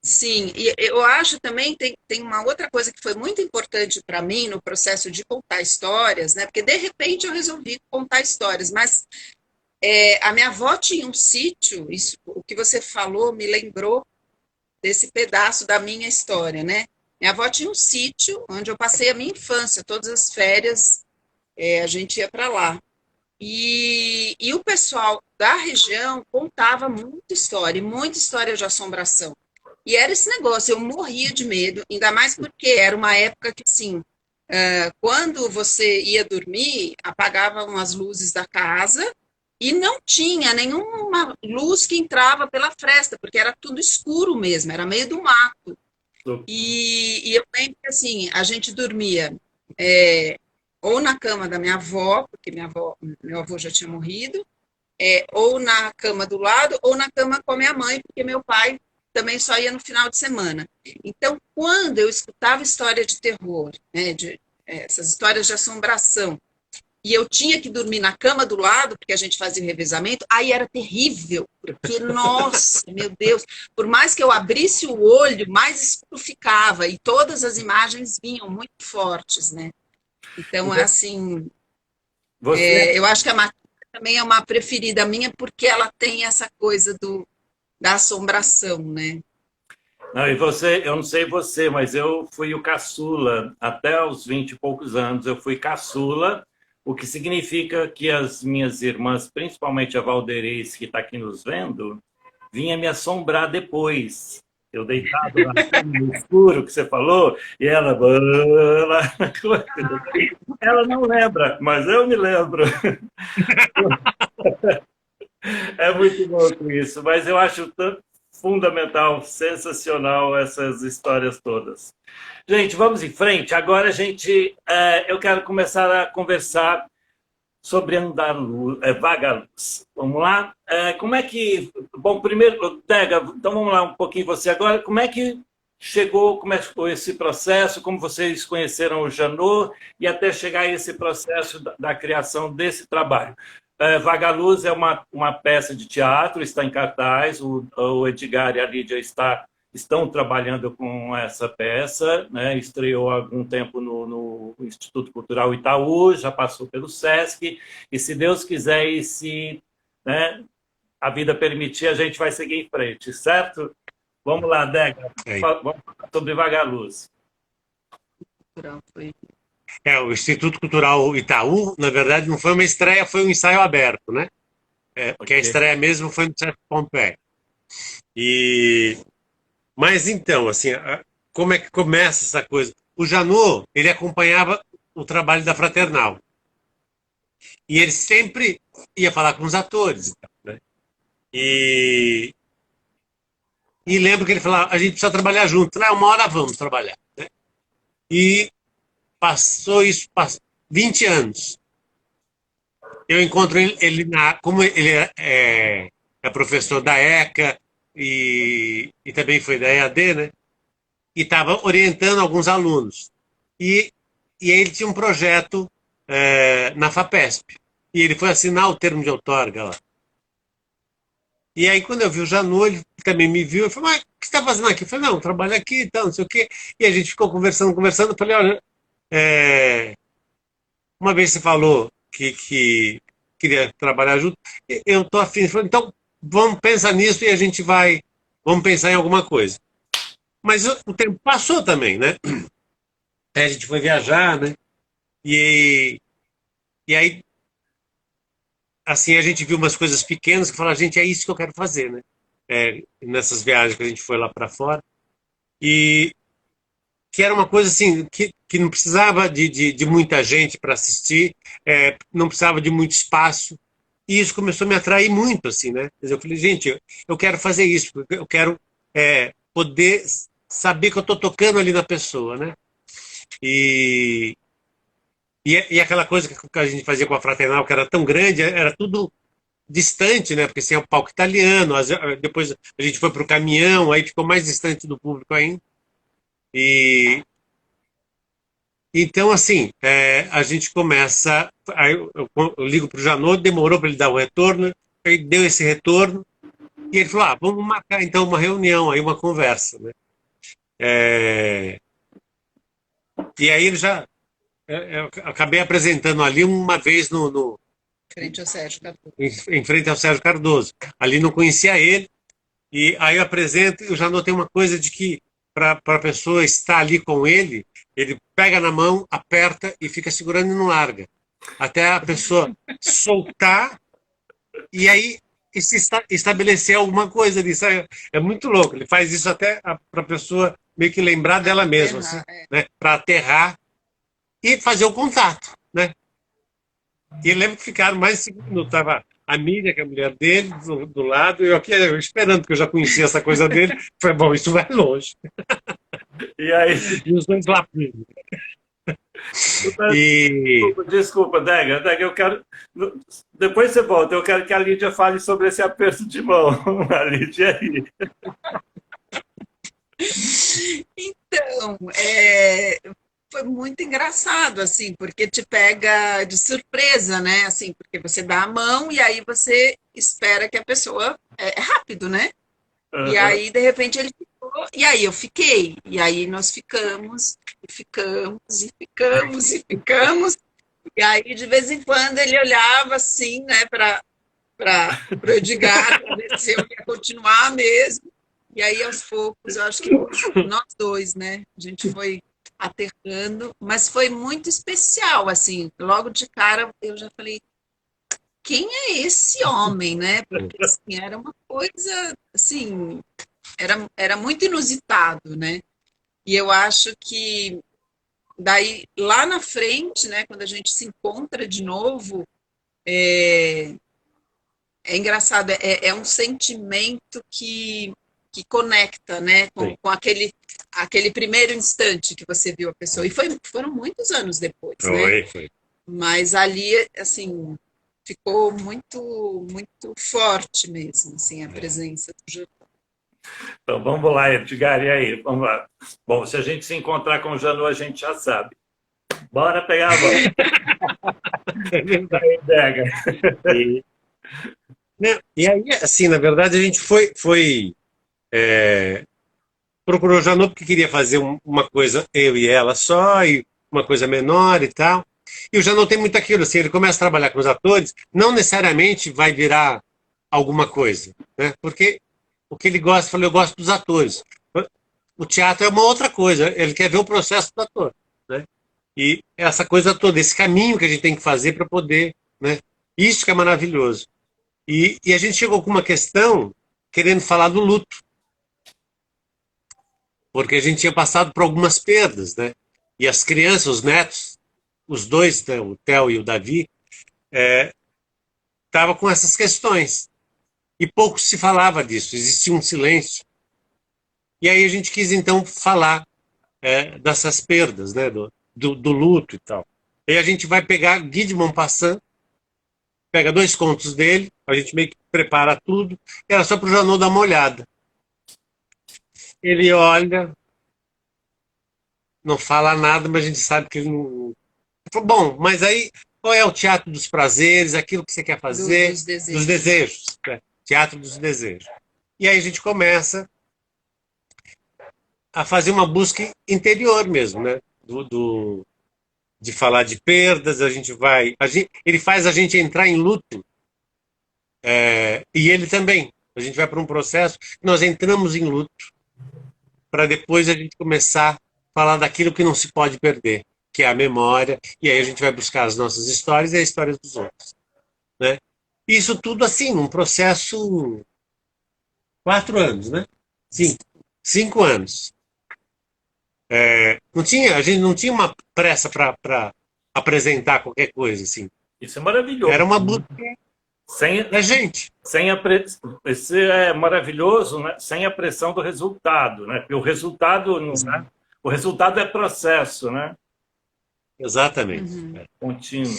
sim. E eu acho também tem uma outra coisa que foi muito importante para mim no processo de contar histórias, né? Porque de repente eu resolvi contar histórias, mas a minha avó tinha um sítio, isso, o que você falou me lembrou desse pedaço da minha história, né? Minha avó tinha um sítio onde eu passei a minha infância, todas as férias, a gente ia para lá. E o pessoal da região contava muita história de assombração. E era esse negócio, eu morria de medo, ainda mais porque era uma época que, assim, quando você ia dormir, apagavam as luzes da casa e não tinha nenhuma luz que entrava pela fresta, porque era tudo escuro mesmo, era meio do mato. E eu lembro que, assim, a gente dormia ou na cama da minha avó, porque meu avô já tinha morrido, ou na cama do lado, ou na cama com a minha mãe, porque meu pai também só ia no final de semana. Então, quando eu escutava história de terror, né, essas histórias de assombração, e eu tinha que dormir na cama do lado, porque a gente fazia revezamento, aí era terrível, porque, nossa, meu Deus, por mais que eu abrisse o olho, mais escuro ficava, e todas as imagens vinham muito fortes, né? Então, assim, eu acho que a Matilda também é uma preferida minha, porque ela tem essa coisa da assombração, né? Não, e você, eu não sei você, mas eu fui o caçula até os 20 e poucos anos. Eu fui caçula, o que significa que as minhas irmãs, principalmente a Valderez, que está aqui nos vendo, vinha me assombrar depois. Eu deitado lá no escuro que você falou, e ela não lembra, mas eu me lembro. É muito louco isso, mas eu acho tanto fundamental, sensacional essas histórias todas. Gente, vamos em frente. Agora eu quero começar a conversar sobre andar vaga luz. Vamos lá? Como é que... Bom, primeiro, Dega, então vamos lá um pouquinho você agora. Como é que chegou, como é que foi esse processo, como vocês conheceram o Janot e até chegar a esse processo da criação desse trabalho? Vagaluz é uma peça de teatro, está em cartaz, o Edgar e a Lídia estão trabalhando com essa peça, né? Estreou há algum tempo no Instituto Cultural Itaú, já passou pelo Sesc, e se Deus quiser e se, né, a vida permitir, a gente vai seguir em frente, certo? Vamos lá, Dega, vamos falar sobre Vagaluz. O Instituto Cultural Itaú, na verdade, não foi uma estreia, foi um ensaio aberto, né? Porque a estreia mesmo foi no Sesc Pompeia. Mas então, assim, como é que começa essa coisa? O Janot, ele acompanhava o trabalho da Fraternal. E ele sempre ia falar com os atores, né? E lembro que ele falava, a gente precisa trabalhar junto. Uma hora vamos trabalhar, né? E passou 20 anos. Eu encontro ele como ele é professor da ECA e também foi da EAD, né? E estava orientando alguns alunos. E aí ele tinha um projeto na FAPESP. E ele foi assinar o termo de outorga lá. E aí, quando eu vi o Janot, ele também me viu, e falou, mas o que você está fazendo aqui? Eu falei, não, trabalho aqui e tal, não sei o quê. E a gente ficou conversando. Eu falei, olha, uma vez você falou que queria trabalhar junto, eu estou afim. Ele falou, então, vamos pensar nisso e vamos pensar em alguma coisa. Mas o tempo passou também, né? A gente foi viajar, né? E aí, assim, a gente viu umas coisas pequenas que falaram, gente, é isso que eu quero fazer, né? Nessas viagens que a gente foi lá para fora. E que era uma coisa assim, que não precisava de muita gente para assistir, não precisava de muito espaço. E isso começou a me atrair muito, assim, né? Quer dizer, eu falei, gente, eu quero fazer isso, eu quero poder saber que eu estou tocando ali na pessoa, né? E aquela coisa que a gente fazia com a Fraternal, que era tão grande, era tudo distante, né? Porque assim, é o palco italiano, depois a gente foi para o caminhão, aí ficou mais distante do público ainda. Então, assim, a gente começa. Aí eu ligo para o Janot, demorou para ele dar o retorno, aí deu esse retorno, e ele falou: vamos marcar então uma reunião, aí uma conversa, né? E aí ele já. Eu acabei apresentando ali uma vez Frente ao Sérgio Cardoso. Em frente ao Sérgio Cardoso. Ali não conhecia ele, e aí eu apresento, e eu já notei uma coisa de que para a pessoa estar ali com ele, ele pega na mão, aperta e fica segurando e não larga. Até a pessoa soltar e aí se estabelecer alguma coisa ali. Sabe? É muito louco. Ele faz isso até para a pessoa meio que lembrar dela mesma, assim, né? Para aterrar e fazer o contato, né? E eu lembro que ficaram mais de 5 minutos. Estava a Miriam, que é a mulher dele, do lado, e eu aqui esperando, porque eu já conhecia essa coisa dele. Falei, bom, isso vai longe. E aí, E os dois lá. E desculpa, Dega, eu quero. Depois você volta, eu quero que a Lídia fale sobre esse aperto de mão. A Lídia aí. Então, foi muito engraçado, assim, porque te pega de surpresa, né? Assim, porque você dá a mão e aí você espera que a pessoa. É rápido, né? E aí, de repente, ele ficou, e aí eu fiquei. E aí nós ficamos, e ficamos, e ficamos, e ficamos. E aí, de vez em quando, ele olhava assim, né, para o Edgar, para ver se eu ia continuar mesmo. E aí, aos poucos, eu acho que nós dois, né, a gente foi aterrando, mas foi muito especial, assim. Logo de cara, eu já falei, quem é esse homem, né? Porque assim, era uma coisa, assim, era muito inusitado, né? E eu acho que daí lá na frente, né, quando a gente se encontra de novo, é engraçado, é um sentimento que conecta, né, com aquele primeiro instante que você viu a pessoa. E foram muitos anos depois, né? foi. Mas ali, assim, ficou muito, muito forte mesmo, assim, a presença do Janot. Então vamos lá, Edgar, e aí? Vamos lá. Bom, se a gente se encontrar com o Janot, a gente já sabe. Bora pegar a mão. É verdade. Aí, Dega. E, né, e aí, assim, na verdade, a gente foi procurou o Janot porque queria fazer uma coisa, eu e ela só, e uma coisa menor e tal. E o Janot tem muito aquilo, assim, ele começa a trabalhar com os atores, não necessariamente vai virar alguma coisa, né? Porque o que ele gosta, eu falei, eu gosto dos atores. O teatro é uma outra coisa, ele quer ver o processo do ator, né? E essa coisa toda, esse caminho que a gente tem que fazer para poder, né? Isso que é maravilhoso. E a gente chegou com uma questão querendo falar do luto, porque a gente tinha passado por algumas perdas, né? E as crianças, os netos, os dois, né, o Theo e o Davi, estavam com essas questões. E pouco se falava disso, existia um silêncio. E aí a gente quis, então, falar dessas perdas, né? Do luto e tal. E a gente vai pegar Guy de Maupassant, pega 2 contos dele, a gente meio que prepara tudo, era só para o Janot dar uma olhada. Ele olha, não fala nada, mas a gente sabe que ele não. Bom, mas aí qual é o teatro dos prazeres, aquilo que você quer fazer? Dos desejos. Dos desejos. Né? Teatro dos desejos. E aí a gente começa a fazer uma busca interior mesmo, né? De falar de perdas, a gente vai. Ele faz a gente entrar em luto. E ele também. A gente vai para um processo que nós entramos em luto para depois a gente começar a falar daquilo que não se pode perder, que é a memória, e aí a gente vai buscar as nossas histórias e as histórias dos outros. Né? Isso tudo assim, num processo 4 anos, né? 5 anos. A gente não tinha uma pressa para apresentar qualquer coisa, assim. Isso é maravilhoso. Era uma busca da gente. Isso é maravilhoso, né? Sem a pressão do resultado, né? Porque o resultado é processo, né? Exatamente. Contínuo.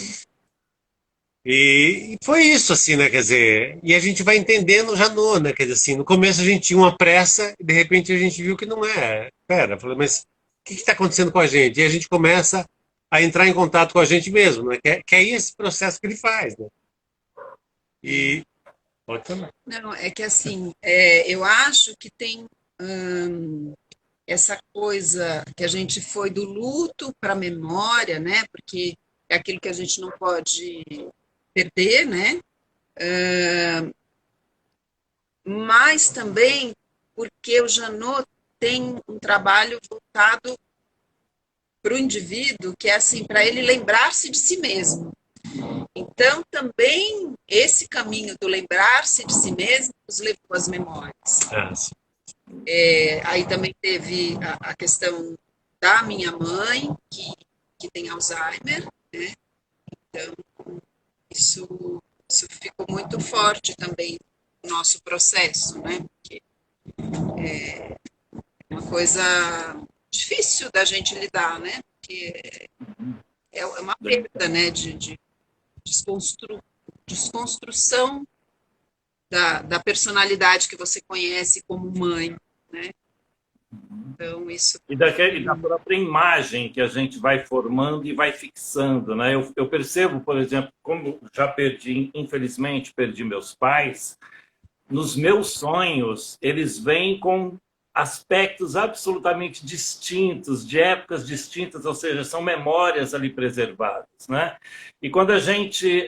E foi isso, assim, né? Quer dizer, e a gente vai entendendo já né? Quer dizer, assim, no começo a gente tinha uma pressa e de repente a gente viu que não é. Pera, falei, mas o que está acontecendo com a gente? E a gente começa a entrar em contato com a gente mesmo, né? Que é esse processo que ele faz, né? E pode falar. Não, é que assim, eu acho que tem essa coisa que a gente foi do luto para a memória, né? Porque é aquilo que a gente não pode perder, né? Mas também porque o Janot tem um trabalho voltado para o indivíduo, que é assim, para ele lembrar-se de si mesmo. Então, também, esse caminho do lembrar-se de si mesmo nos levou às memórias. Aí também teve a questão da minha mãe, que tem Alzheimer, né? Então, isso ficou muito forte também no nosso processo, né? Porque é uma coisa difícil da gente lidar, né? Porque é uma perda, né? De desconstrução da personalidade que você conhece como mãe, né? Então, isso... E da própria imagem que a gente vai formando e vai fixando, né? Eu percebo, por exemplo, como já infelizmente, perdi meus pais, nos meus sonhos, eles vêm com aspectos absolutamente distintos, de épocas distintas, ou seja, são memórias ali preservadas, né? E quando a gente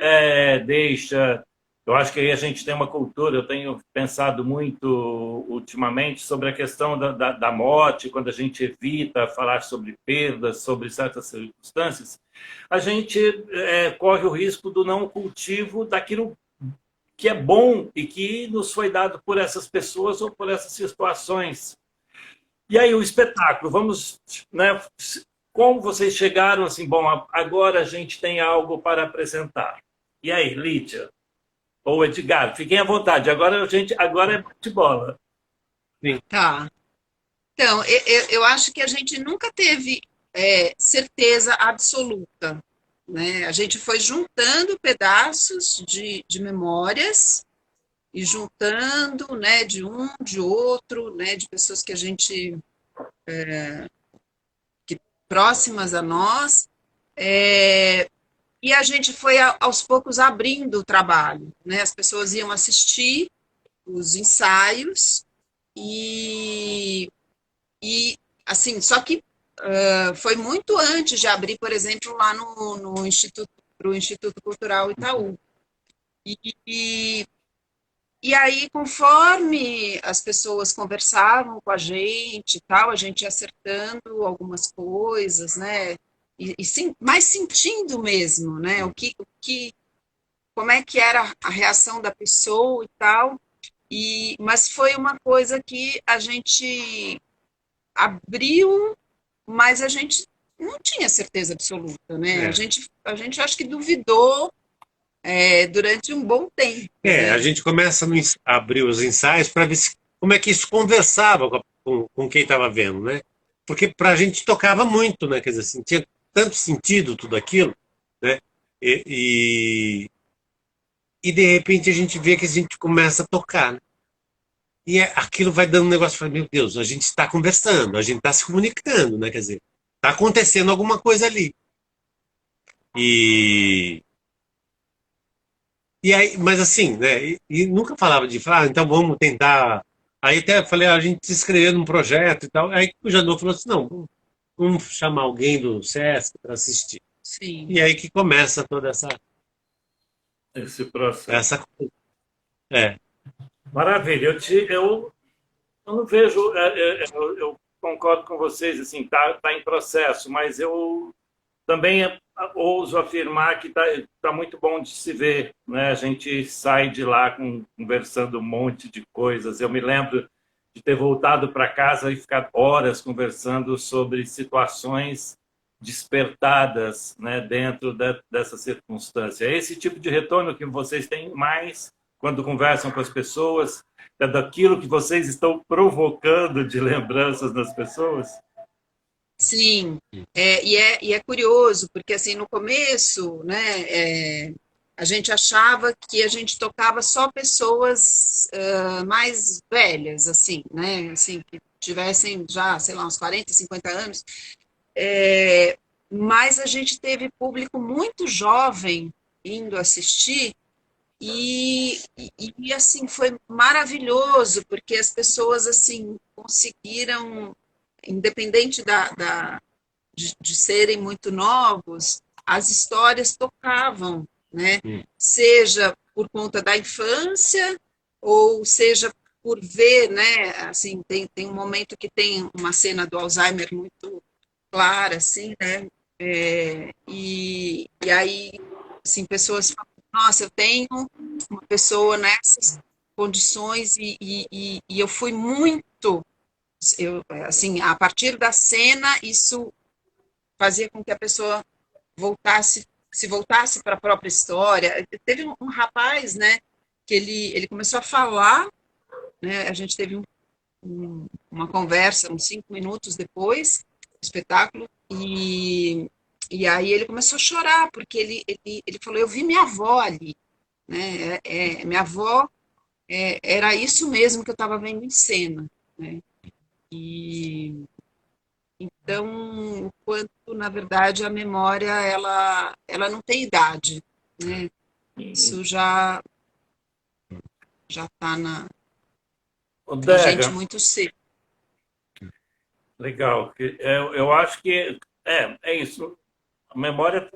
deixa... Eu acho que aí a gente tem uma cultura, eu tenho pensado muito ultimamente sobre a questão da morte, quando a gente evita falar sobre perdas, sobre certas circunstâncias, a gente corre o risco do não cultivo daquilo que é bom e que nos foi dado por essas pessoas ou por essas situações. E aí o espetáculo, vamos... né, como vocês chegaram assim, bom, agora a gente tem algo para apresentar. E aí, Lídia? Ou Edgar, fiquem à vontade. Agora é bate-bola. Tá. Então, eu acho que a gente nunca teve certeza absoluta, né? A gente foi juntando pedaços de memórias e juntando, né, de um, de outro, né, de pessoas que a gente que próximas a nós. E a gente foi, aos poucos, abrindo o trabalho, né? As pessoas iam assistir os ensaios e assim, só que foi muito antes de abrir, por exemplo, lá no Instituto Cultural Itaú. E aí, conforme as pessoas conversavam com a gente e tal, a gente ia acertando algumas coisas, né? E sim, mais sentindo mesmo, né? Como é que era a reação da pessoa e tal. Mas foi uma coisa que a gente abriu, mas a gente não tinha certeza absoluta, né? A gente acho que duvidou durante um bom tempo. Né? A gente começa a abrir os ensaios para ver como é que isso conversava com quem estava vendo, né? Porque para a gente tocava muito, né? Quer dizer, assim, tinha tanto sentido tudo aquilo, né? E de repente a gente vê que a gente começa a tocar, né? E aquilo vai dando um negócio, fala, meu Deus, a gente está conversando, a gente está se comunicando, né? Quer dizer, está acontecendo alguma coisa ali. E aí, mas assim, né? E nunca falava de falar, então vamos tentar. Aí até falei, a gente se inscreveu num projeto e tal. Aí o Janot falou assim, não, vamos chamar alguém do SESC para assistir. Sim. E aí que começa toda esse processo. Essa coisa. Maravilha. Eu não vejo... eu concordo com vocês, assim, tá em processo, mas eu também ouso afirmar que tá muito bom de se ver, né? A gente sai de lá conversando um monte de coisas. Eu me lembro de ter voltado para casa e ficar horas conversando sobre situações despertadas, né, dentro dessa circunstância. É esse tipo de retorno que vocês têm mais quando conversam com as pessoas, daquilo que vocês estão provocando de lembranças nas pessoas? Sim, e é curioso, porque assim, no começo, né, a gente achava que a gente tocava só pessoas mais velhas, assim, né, assim, que tivessem já, sei lá, uns 40, 50 anos, mas a gente teve público muito jovem indo assistir, e assim, foi maravilhoso, porque as pessoas, assim, conseguiram, independente de serem muito novos, as histórias tocavam, né? Seja por conta da infância, ou seja por ver, né? Assim, tem um momento que tem uma cena do Alzheimer muito clara, assim, né? E aí, assim, pessoas falam, nossa, eu tenho uma pessoa nessas condições e eu fui muito, assim, a partir da cena, isso fazia com que a pessoa se voltasse para a própria história. Teve um rapaz, né, que ele começou a falar, né, a gente teve uma conversa uns 5 minutos depois do espetáculo, e aí ele começou a chorar, porque ele falou, eu vi minha avó ali, né, minha avó era isso mesmo que eu estava vendo em cena, né, e então, o quanto, na verdade, a memória, ela não tem idade, né, isso já está na gente Odega, muito cedo. legal. Eu acho que é isso. A memória.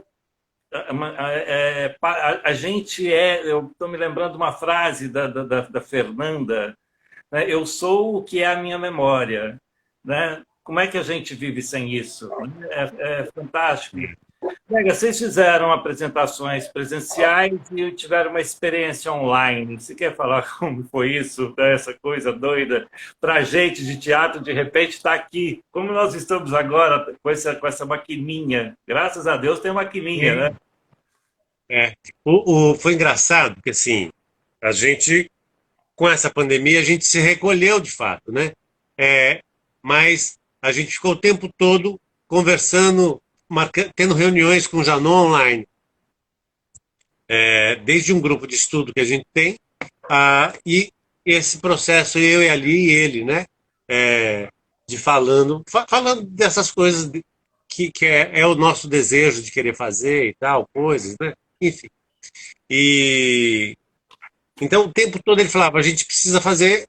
A gente é. Eu estou me lembrando de uma frase da Fernanda, né? Eu sou o que é a minha memória. Né? Como é que a gente vive sem isso? É fantástico. Colega, vocês fizeram apresentações presenciais e tiveram uma experiência online. Você quer falar como foi isso, essa coisa doida para a gente de teatro, de repente estar aqui, como nós estamos agora, com essa maquininha. Graças a Deus tem maquininha, né? É. Foi engraçado, porque assim, a gente, com essa pandemia, a gente se recolheu de fato, né? Mas a gente ficou o tempo todo conversando, tendo reuniões com o Janon online, desde um grupo de estudo que a gente tem, e esse processo, eu e ali e ele, né? De falando dessas coisas que é o nosso desejo de querer fazer e tal, coisas, né? Enfim. E então o tempo todo ele falava, a gente precisa fazer,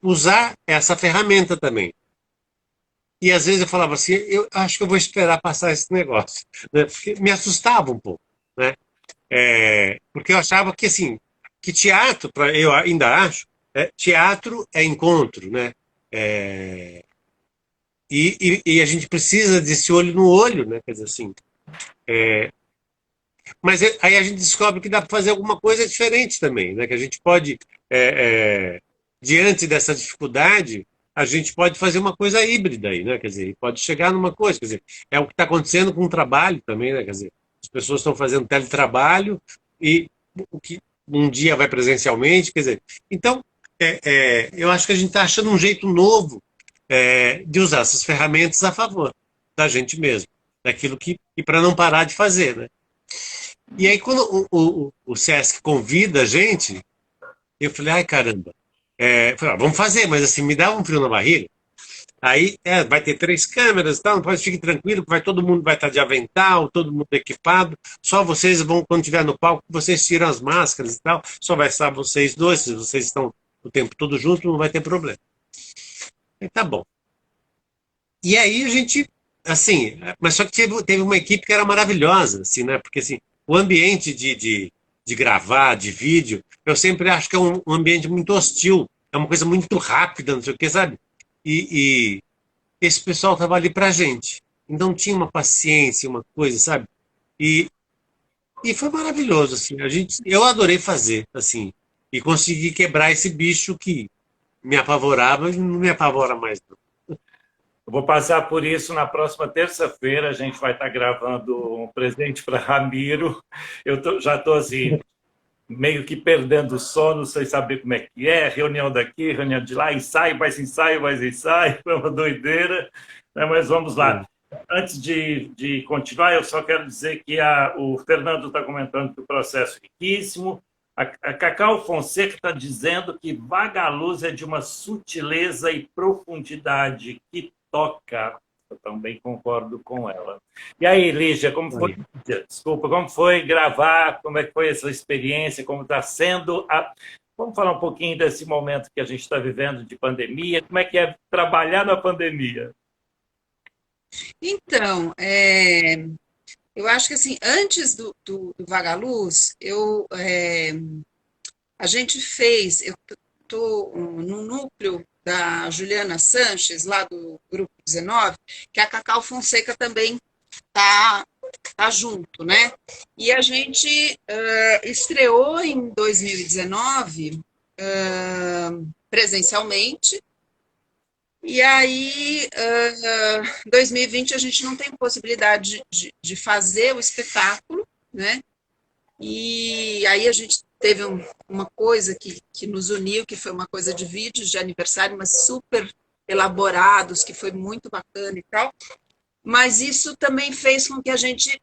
usar essa ferramenta também. E às vezes eu falava assim, eu acho que eu vou esperar passar esse negócio, né? Porque me assustava um pouco, né? Porque eu achava que assim, que teatro, eu ainda acho, teatro é encontro, né? E a gente precisa desse olho no olho, né? Quer dizer assim, mas aí a gente descobre que dá para fazer alguma coisa diferente também, né? Que a gente pode, diante dessa dificuldade, a gente pode fazer uma coisa híbrida aí, né? Quer dizer, pode chegar numa coisa, quer dizer, é o que está acontecendo com o trabalho também, né? Quer dizer, as pessoas estão fazendo teletrabalho e o que um dia vai presencialmente, quer dizer, então eu acho que a gente está achando um jeito novo de usar essas ferramentas a favor da gente mesmo, daquilo que e para não parar de fazer, né? E aí, quando o Sesc convida a gente, eu falei, ai caramba, falei, vamos fazer, mas assim, me dá um frio na barriga. Aí vai ter 3 câmeras e tal, não pode, fique tranquilo, que todo mundo vai estar de avental, todo mundo equipado, só vocês vão, quando estiver no palco, vocês tiram as máscaras e tal, só vai estar vocês dois, se vocês estão o tempo todo juntos, não vai ter problema. Aí tá bom. E aí a gente, assim, mas só que teve uma equipe que era maravilhosa, assim, né? Porque assim, o ambiente de gravar, de vídeo, eu sempre acho que é um ambiente muito hostil, é uma coisa muito rápida, não sei o que, sabe? E esse pessoal estava ali pra gente. Então tinha uma paciência, uma coisa, sabe? E, e foi maravilhoso, assim. Eu adorei fazer, assim, e consegui quebrar esse bicho que me apavorava e não me apavora mais, não. Eu vou passar por isso na próxima terça-feira. A gente vai estar gravando um presente para Ramiro. Já estou assim, meio que perdendo o sono, sem saber como é que é. Reunião daqui, reunião de lá, ensaio, mais ensaio, mais ensaio. É uma doideira. Mas vamos lá. Antes de continuar, eu só quero dizer que o Fernando está comentando que o processo é riquíssimo. A Cacau Fonseca está dizendo que Vagaluz é de uma sutileza e profundidade que toca. Eu também concordo com ela. E aí, Lígia, como foi? Desculpa, como foi gravar? Como é que foi essa experiência? Como está sendo? Vamos falar um pouquinho desse momento que a gente está vivendo de pandemia. Como é que é trabalhar na pandemia? Então, eu acho que assim, antes do Vagaluz, a gente fez, no núcleo da Juliana Sanches, lá do Grupo 19, que a Cacau Fonseca também tá junto, né? E a gente estreou em 2019 presencialmente, e aí 2020 a gente não tem possibilidade de fazer o espetáculo, né? E aí a gente teve uma coisa que nos uniu, que foi uma coisa de vídeos de aniversário, mas super elaborados, que foi muito bacana e tal. Mas isso também fez com que a gente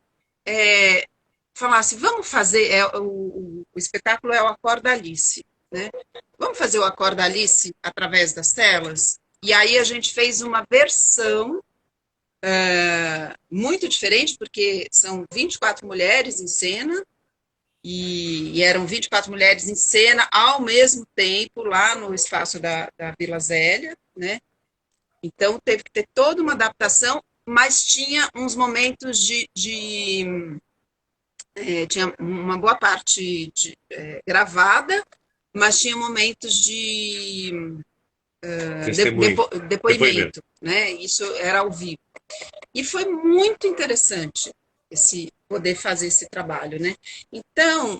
falasse, vamos fazer, o espetáculo é o Acorda Alice, né? Vamos fazer o Acorda Alice através das telas? E aí a gente fez uma versão muito diferente, porque são 24 mulheres em cena, e eram 24 mulheres em cena ao mesmo tempo, lá no espaço da Vila Zélia, né? Então teve que ter toda uma adaptação, mas tinha uns momentos tinha uma boa parte gravada, mas tinha momentos de depoimento, né? Isso era ao vivo. E foi muito interessante poder fazer esse trabalho, né? Então,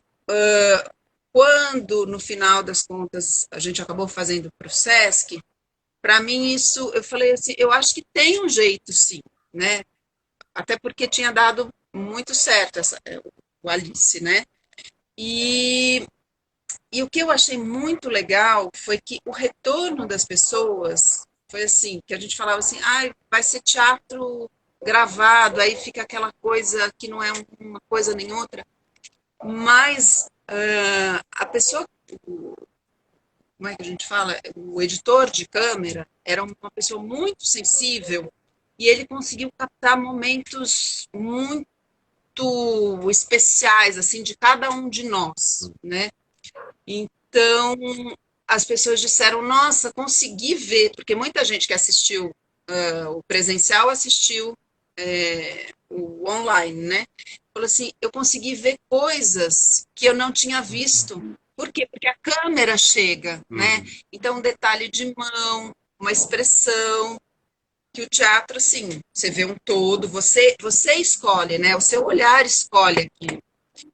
quando no final das contas a gente acabou fazendo para o Sesc, para mim isso, eu falei assim, eu acho que tem um jeito, sim, né? Até porque tinha dado muito certo o Alice, né? E o que eu achei muito legal foi que o retorno das pessoas foi assim, que a gente falava assim, vai ser teatro gravado, aí fica aquela coisa que não é uma coisa nem outra, mas a pessoa, como é que a gente fala? O editor de câmera era uma pessoa muito sensível e ele conseguiu captar momentos muito especiais, assim, de cada um de nós, né? Então, as pessoas disseram, nossa, consegui ver, porque muita gente que assistiu o presencial assistiu o online, né? Falou assim, eu consegui ver coisas que eu não tinha visto. Por quê? Porque a câmera chega, né? Então, um detalhe de mão, uma expressão, que o teatro, assim, você vê um todo, você escolhe, né? O seu olhar escolhe aqui.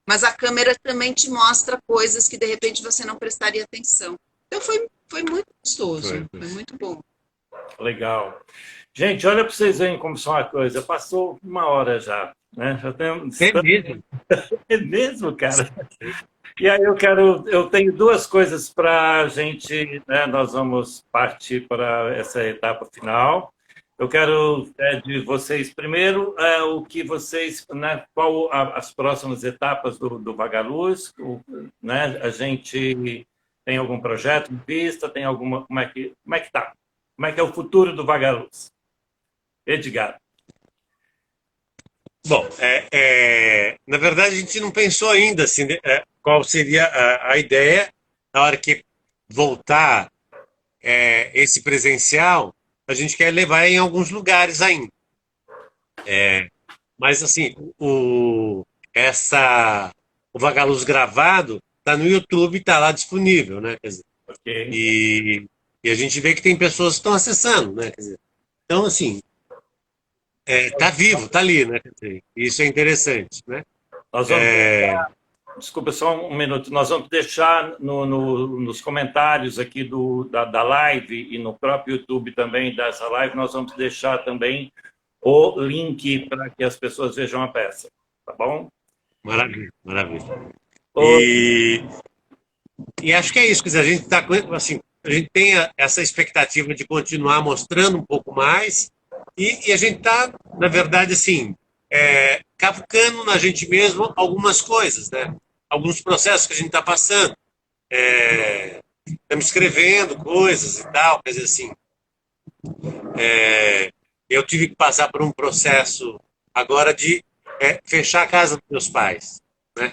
Mas a câmera também te mostra coisas que, de repente, você não prestaria atenção. Então, foi muito gostoso, foi muito bom. Legal. Gente, olha para vocês verem como são a coisa. Passou 1 hora já, né? Já temos... É mesmo? É mesmo, cara? E aí eu tenho 2 coisas para a gente, né? Nós vamos partir para essa etapa final. Eu quero de vocês primeiro o que vocês, né? Qual as próximas etapas do Vagaluz, né? A gente tem algum projeto em vista? Tem alguma? Como é que tá? Como é que é o futuro do Vagaluz? Edgar. Bom, na verdade a gente não pensou ainda assim, qual seria a ideia na hora que voltar esse presencial. A gente quer levar em alguns lugares ainda. Mas assim, o Vagaluz gravado está no YouTube, está lá disponível, né? Quer dizer, Okay. E a gente vê que tem pessoas que estão acessando, né? Quer dizer, então, assim, tá vivo, tá ali, né? Quer dizer, isso é interessante, né? Nós vamos desculpa, só um minuto. Nós vamos deixar nos comentários aqui da live e no próprio YouTube também dessa live, nós vamos deixar também o link para que as pessoas vejam a peça, tá bom? Maravilha, maravilha. E acho que é isso, quer dizer, a gente tá assim, a gente tem essa expectativa de continuar mostrando um pouco mais e a gente está, na verdade, assim, cavucando na gente mesmo algumas coisas, né? Alguns processos que a gente está passando. Estamos escrevendo coisas e tal, quer dizer assim. Eu tive que passar por um processo agora de fechar a casa dos meus pais, né?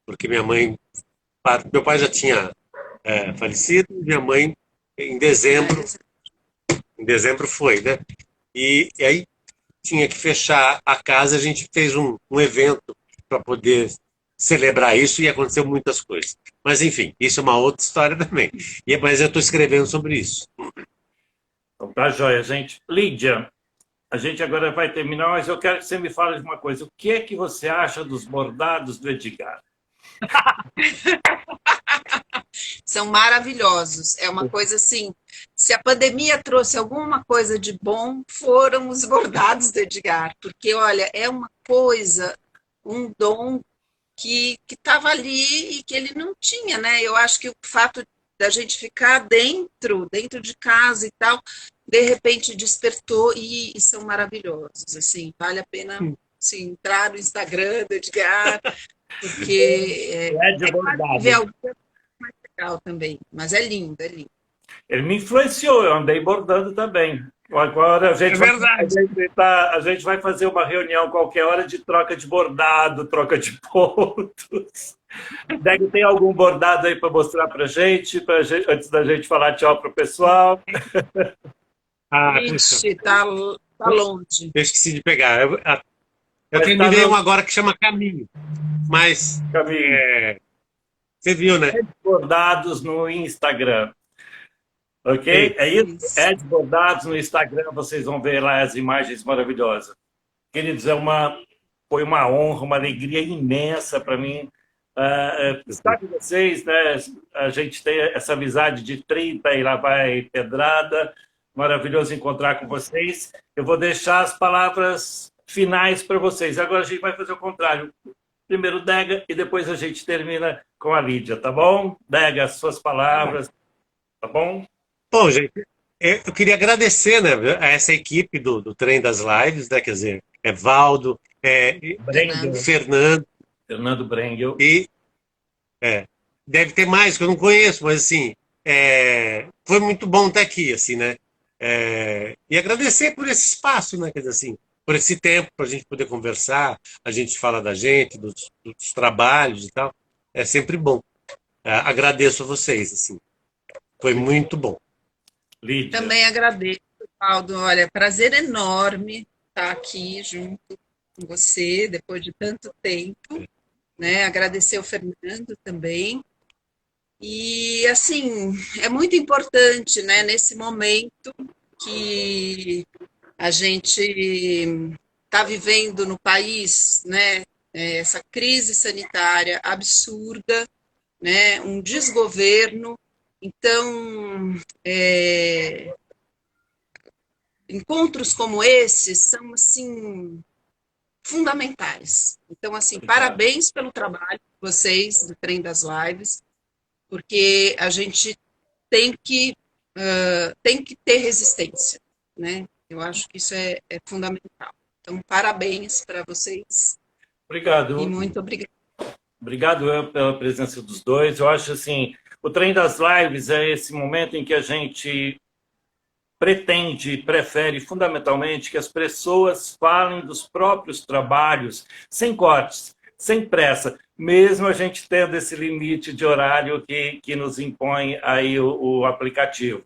Porque meu pai já tinha falecido, minha mãe em dezembro foi, né? E aí tinha que fechar a casa, a gente fez um evento para poder celebrar isso e aconteceu muitas coisas. Mas, enfim, isso é uma outra história também. Mas eu estou escrevendo sobre isso. Então tá joia, gente. Lídia, a gente agora vai terminar, mas eu quero que você me fale de uma coisa. O que é que você acha dos bordados do Edgar? São maravilhosos. É uma coisa assim, se a pandemia trouxe alguma coisa de bom, foram os bordados do Edgar, porque olha, é uma coisa, um dom que estava ali e que ele não tinha, né? Eu acho que o fato da gente ficar dentro de casa e tal, de repente despertou e são maravilhosos, assim, vale a pena assim, entrar no Instagram do Edgar, porque De bordado. ver algo mais legal também, mas é lindo, é lindo. Ele me influenciou, eu andei bordando também. Agora É verdade. a gente vai fazer uma reunião qualquer hora de troca de bordado, troca de pontos. Deve ter algum bordado aí para mostrar para gente, antes da gente falar tchau para o pessoal. Ixi, tá longe. Eu esqueci de pegar. Eu terminei um agora que chama Caminho. Mas Caminho. Você viu, né? Bordados no Instagram. Ok? É isso? Ed Bordados no Instagram, vocês vão ver lá as imagens maravilhosas. Queridos, foi uma honra, uma alegria imensa para mim estar com vocês, né? A gente tem essa amizade de 30 e lá vai pedrada. Maravilhoso encontrar com vocês. Eu vou deixar as palavras finais para vocês. Agora a gente vai fazer o contrário. Primeiro Dega e depois a gente termina com a Lídia, tá bom? Dega, as suas palavras, tá bom? Bom, gente, eu queria agradecer, né, a essa equipe do Trem das Lives, né, quer dizer, Valdo, Fernando Brengel. E deve ter mais que eu não conheço, mas assim, foi muito bom estar aqui, assim, né? E agradecer por esse espaço, né? Quer dizer, assim, por esse tempo para a gente poder conversar, a gente fala da gente, dos trabalhos e tal. É sempre bom. Agradeço a vocês, assim. Foi muito bom. Lídia. Também agradeço, Aldo. Olha, prazer enorme estar aqui junto com você depois de tanto tempo, né? Agradecer o Fernando também. E assim, é muito importante, né, nesse momento que a gente está vivendo no país, né, essa crise sanitária absurda, né, um desgoverno. Então, encontros como esses são, assim, fundamentais. Então, assim, parabéns pelo trabalho de vocês, do Trem das Lives, porque a gente tem que ter resistência, né? Eu acho que isso é fundamental. Então, parabéns para vocês. Obrigado. E muito obrigada. Obrigado pela presença dos dois. Eu acho assim, o Trem das Lives é esse momento em que a gente prefere fundamentalmente que as pessoas falem dos próprios trabalhos, sem cortes, sem pressa, mesmo a gente tendo esse limite de horário que nos impõe aí o aplicativo.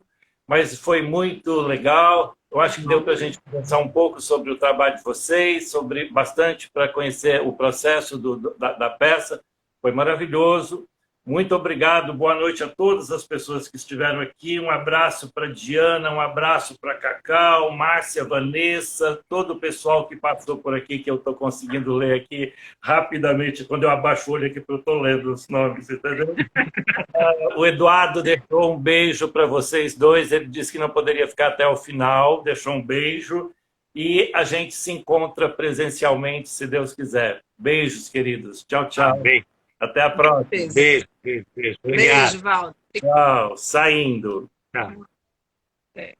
Mas foi muito legal. Eu acho que deu para a gente conversar um pouco sobre o trabalho de vocês, sobre bastante para conhecer o processo da peça. Foi maravilhoso. Muito obrigado. Boa noite a todas as pessoas que estiveram aqui. Um abraço para Diana, um abraço para Cacau, Márcia, Vanessa, todo o pessoal que passou por aqui, que eu estou conseguindo ler aqui rapidamente. Quando eu abaixo o olho aqui, eu estou lendo os nomes, entendeu? O Eduardo deixou um beijo para vocês dois. Ele disse que não poderia ficar até o final, deixou um beijo. E a gente se encontra presencialmente, se Deus quiser. Beijos, queridos. Tchau, tchau. Bem. Até a próxima. Beijo. Obrigado. Beijo, Valdo. Tchau. Saindo. Tchau. É.